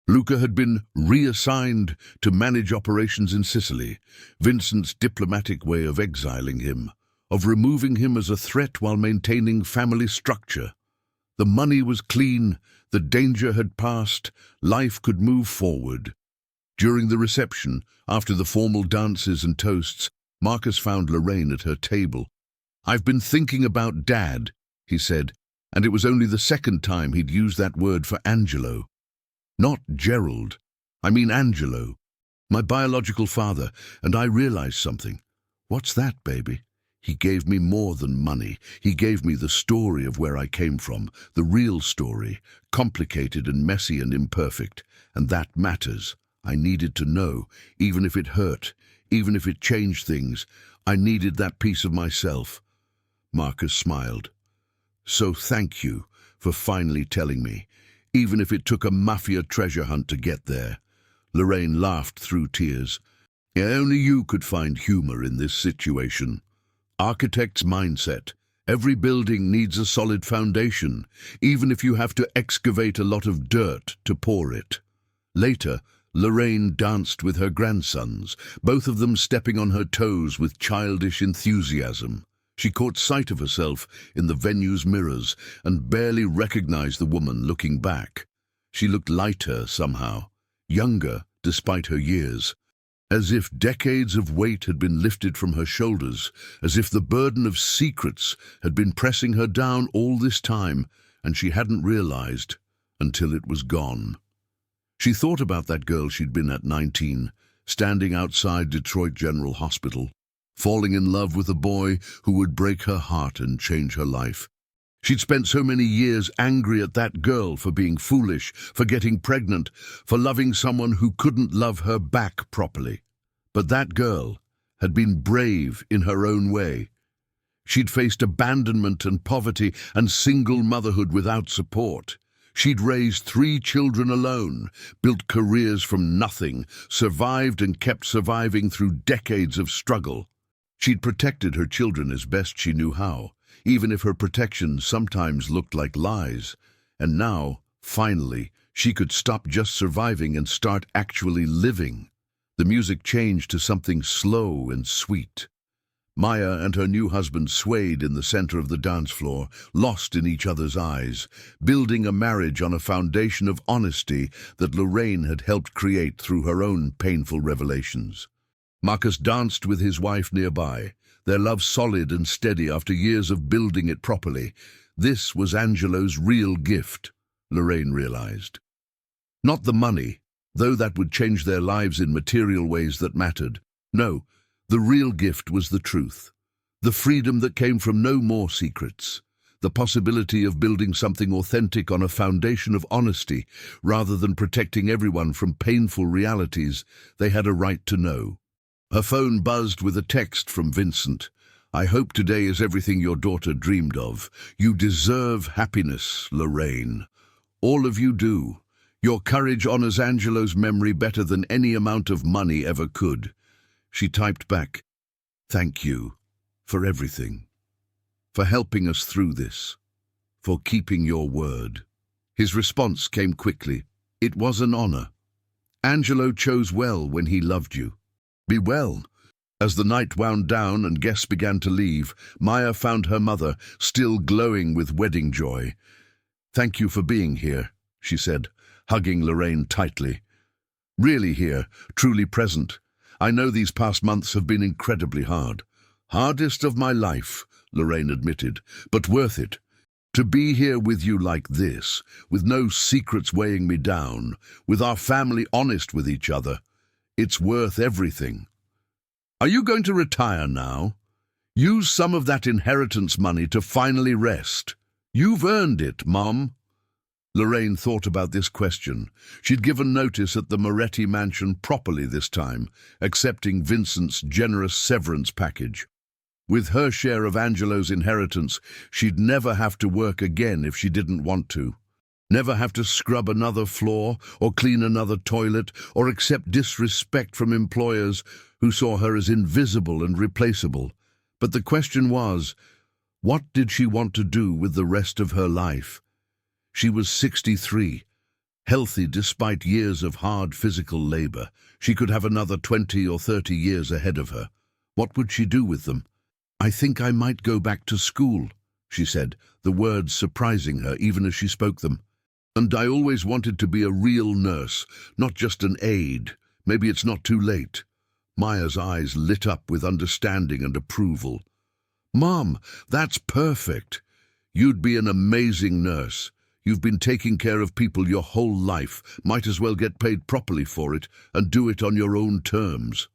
Luca had been reassigned to manage operations in Sicily, Vincent's diplomatic way of exiling him, of removing him as a threat while maintaining family structure. The money was clean, the danger had passed, life could move forward. During the reception, after the formal dances and toasts, Marcus found Lorraine at her table. "I've been thinking about Dad," he said, and it was only the second time he'd used that word for Angelo. "Not Gerald. I mean Angelo, my biological father, and I realized something." "What's that, baby?" "He gave me more than money. He gave me the story of where I came from, the real story, complicated and messy and imperfect, and that matters. I needed to know, even if it hurt, even if it changed things. I needed that piece of myself." Marcus smiled. "So thank you for finally telling me, even if it took a Mafia treasure hunt to get there." Lorraine laughed through tears. "Yeah, only you could find humor in this situation. Architect's mindset. Every building needs a solid foundation, even if you have to excavate a lot of dirt to pour it." Later, Lorraine danced with her grandsons, both of them stepping on her toes with childish enthusiasm. She caught sight of herself in the venue's mirrors and barely recognized the woman looking back. She looked lighter somehow, younger despite her years, as if decades of weight had been lifted from her shoulders, as if the burden of secrets had been pressing her down all this time, and she hadn't realized until it was gone. She thought about that girl she'd been at 19, standing outside Detroit General Hospital, falling in love with a boy who would break her heart and change her life. She'd spent so many years angry at that girl for being foolish, for getting pregnant, for loving someone who couldn't love her back properly. But that girl had been brave in her own way. She'd faced abandonment and poverty and single motherhood without support. She'd raised 3 children alone, built careers from nothing, survived and kept surviving through decades of struggle. She'd protected her children as best she knew how, even if her protection sometimes looked like lies. And now, finally, she could stop just surviving and start actually living. The music changed to something slow and sweet. Maya and her new husband swayed in the center of the dance floor, lost in each other's eyes, building a marriage on a foundation of honesty that Lorraine had helped create through her own painful revelations. Marcus danced with his wife nearby, their love solid and steady after years of building it properly. This was Angelo's real gift, Lorraine realized. Not the money, though that would change their lives in material ways that mattered. No, the real gift was the truth, the freedom that came from no more secrets, the possibility of building something authentic on a foundation of honesty rather than protecting everyone from painful realities they had a right to know. Her phone buzzed with a text from Vincent. "I hope today is everything your daughter dreamed of. You deserve happiness, Lorraine. All of you do. Your courage honors Angelo's memory better than any amount of money ever could. She typed back, "Thank you for everything, for helping us through this, for keeping your word." His response came quickly. "It was an honor. Angelo chose well when he loved you. Be well." As the night wound down and guests began to leave, Maya found her mother, still glowing with wedding joy. "Thank you for being here," she said, hugging Lorraine tightly. "Really here, truly present. I know these past months have been incredibly hard. Hardest of my life," Lorraine admitted, "but worth it. To be here with you like this, with no secrets weighing me down, with our family honest with each other, it's worth everything. Are you going to retire now? Use some of that inheritance money to finally rest. You've earned it, Mom." Lorraine thought about this question. She'd given notice at the Moretti mansion properly this time, accepting Vincent's generous severance package. With her share of Angelo's inheritance, she'd never have to work again if she didn't want to. Never have to scrub another floor or clean another toilet or accept disrespect from employers who saw her as invisible and replaceable. But the question was, what did she want to do with the rest of her life? She was 63, healthy despite years of hard physical labor. She could have another 20 or 30 years ahead of her. What would she do with them? "I think I might go back to school," she said, the words surprising her even as she spoke them. "And I always wanted to be a real nurse, not just an aide. Maybe it's not too late." Maya's eyes lit up with understanding and approval. "Mom, that's perfect. You'd be an amazing nurse. You've been taking care of people your whole life, might as well get paid properly for it and do it on your own terms."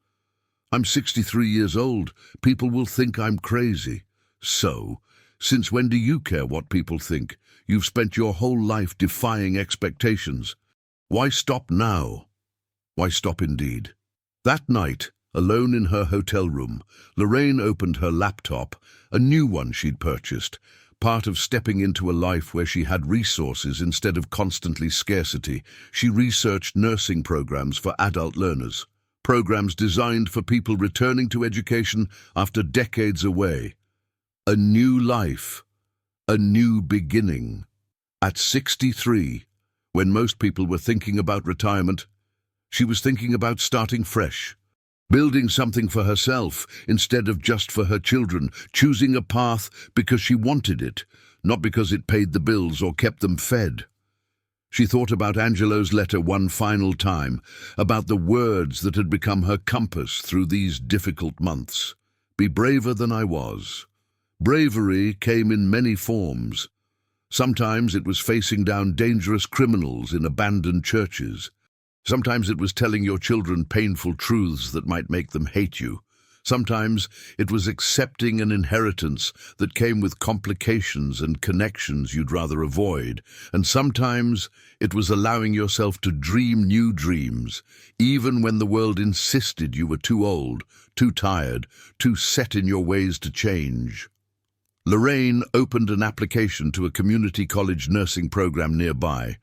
"I'm 63 years old. People will think I'm crazy." "So, since when do you care what people think? You've spent your whole life defying expectations. Why stop now?" Why stop indeed? That night, alone in her hotel room, Lorraine opened her laptop, a new one she'd purchased, part of stepping into a life where she had resources instead of constantly scarcity. She researched nursing programs for adult learners, programs designed for people returning to education after decades away. A new life, a new beginning. At 63, when most people were thinking about retirement, she was thinking about starting fresh. Building something for herself instead of just for her children, choosing a path because she wanted it, not because it paid the bills or kept them fed. She thought about Angelo's letter one final time, about the words that had become her compass through these difficult months. "Be braver than I was." Bravery came in many forms. Sometimes it was facing down dangerous criminals in abandoned churches. Sometimes it was telling your children painful truths that might make them hate you. Sometimes it was accepting an inheritance that came with complications and connections you'd rather avoid. And sometimes it was allowing yourself to dream new dreams, even when the world insisted you were too old, too tired, too set in your ways to change. Lorraine opened an application to a community college nursing program nearby,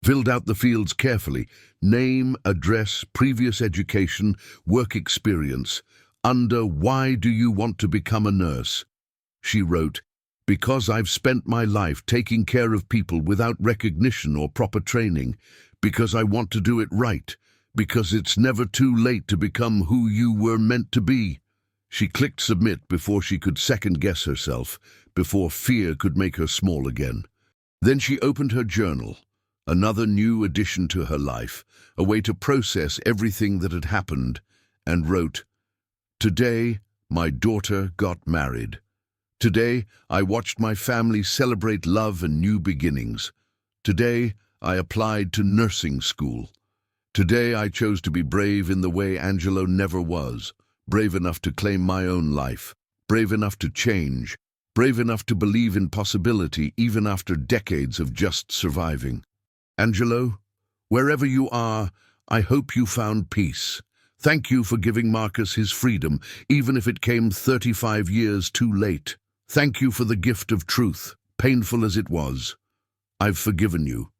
filled out the fields carefully: name, address, previous education, work experience. Under "Why do you want to become a nurse?" she wrote, "Because I've spent my life taking care of people without recognition or proper training. Because I want to do it right. Because it's never too late to become who you were meant to be." She clicked submit before she could second-guess herself, before fear could make her small again. Then she opened her journal. Another new addition to her life, a way to process everything that had happened, and wrote, "Today, my daughter got married. Today, I watched my family celebrate love and new beginnings. Today, I applied to nursing school. Today, I chose to be brave in the way Angelo never was, brave enough to claim my own life, brave enough to change, brave enough to believe in possibility even after decades of just surviving. Angelo, wherever you are, I hope you found peace. Thank you for giving Marcus his freedom, even if it came 35 years too late. Thank you for the gift of truth, painful as it was. I've forgiven you.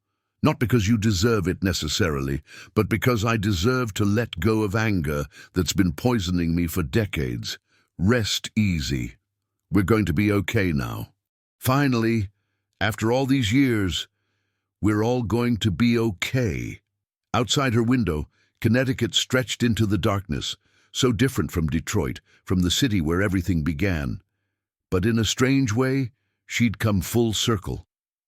Not because you deserve it necessarily, but because I deserve to let go of anger that's been poisoning me for decades. Rest easy. We're going to be okay now. Finally, after all these years, we're all going to be okay. Outside her window, Connecticut stretched into the darkness, so different from Detroit, from the city where everything began. But in a strange way, she'd come full circle.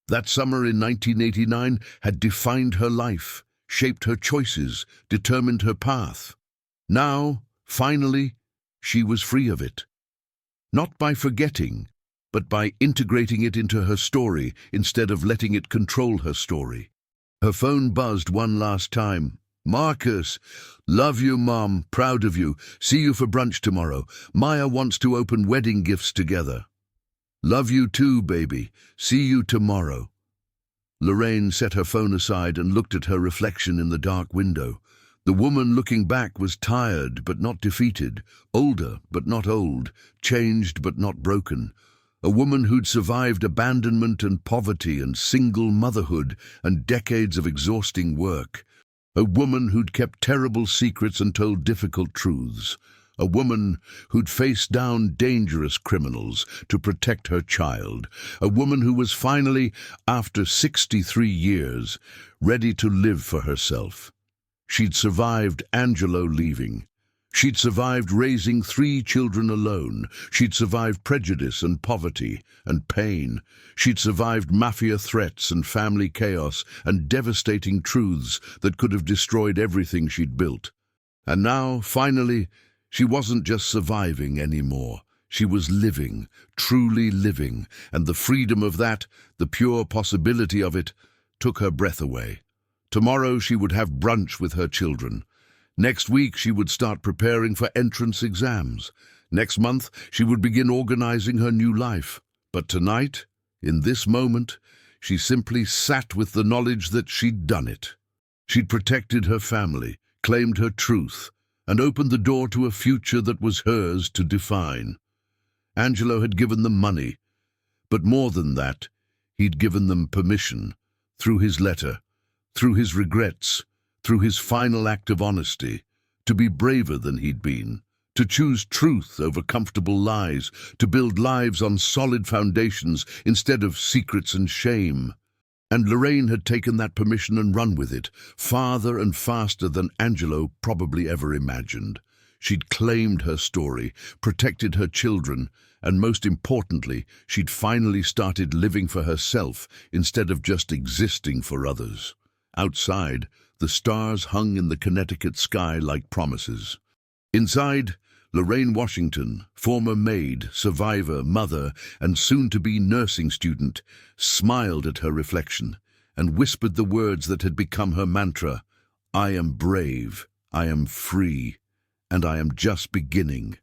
That summer in 1989 had defined her life, shaped her choices, determined her path. Now, finally, she was free of it. Not by forgetting, but by integrating it into her story instead of letting it control her story. Her phone buzzed one last time. "Marcus, love you, Mom, proud of you. See you for brunch tomorrow. Maya wants to open wedding gifts together." "Love you too, baby. See you tomorrow." Lorraine set her phone aside and looked at her reflection in the dark window. The woman looking back was tired but not defeated, older but not old, changed but not broken. A woman who'd survived abandonment and poverty and single motherhood and decades of exhausting work. A woman who'd kept terrible secrets and told difficult truths. A woman who'd faced down dangerous criminals to protect her child. A woman who was finally, after 63 years, ready to live for herself. She'd survived Angelo leaving. She'd survived raising 3 children alone. She'd survived prejudice and poverty and pain. She'd survived mafia threats and family chaos and devastating truths that could have destroyed everything she'd built. And now, finally, she wasn't just surviving anymore. She was living, truly living, and the freedom of that, the pure possibility of it, took her breath away. Tomorrow she would have brunch with her children. Next week she would start preparing for entrance exams. Next month she would begin organizing her new life. But tonight, in this moment, she simply sat with the knowledge that she'd done it. She'd protected her family, claimed her truth, and opened the door to a future that was hers to define. Angelo had given them money, but more than that, he'd given them permission, through his letter, through his regrets, through his final act of honesty, to be braver than he'd been, to choose truth over comfortable lies, to build lives on solid foundations instead of secrets and shame. And Lorraine had taken that permission and run with it, farther and faster than Angelo probably ever imagined. She'd claimed her story, protected her children, and most importantly, she'd finally started living for herself instead of just existing for others. Outside, the stars hung in the Connecticut sky like promises. Inside, Lorraine Washington, former maid, survivor, mother, and soon-to-be nursing student, smiled at her reflection and whispered the words that had become her mantra: "I am brave, I am free, and I am just beginning."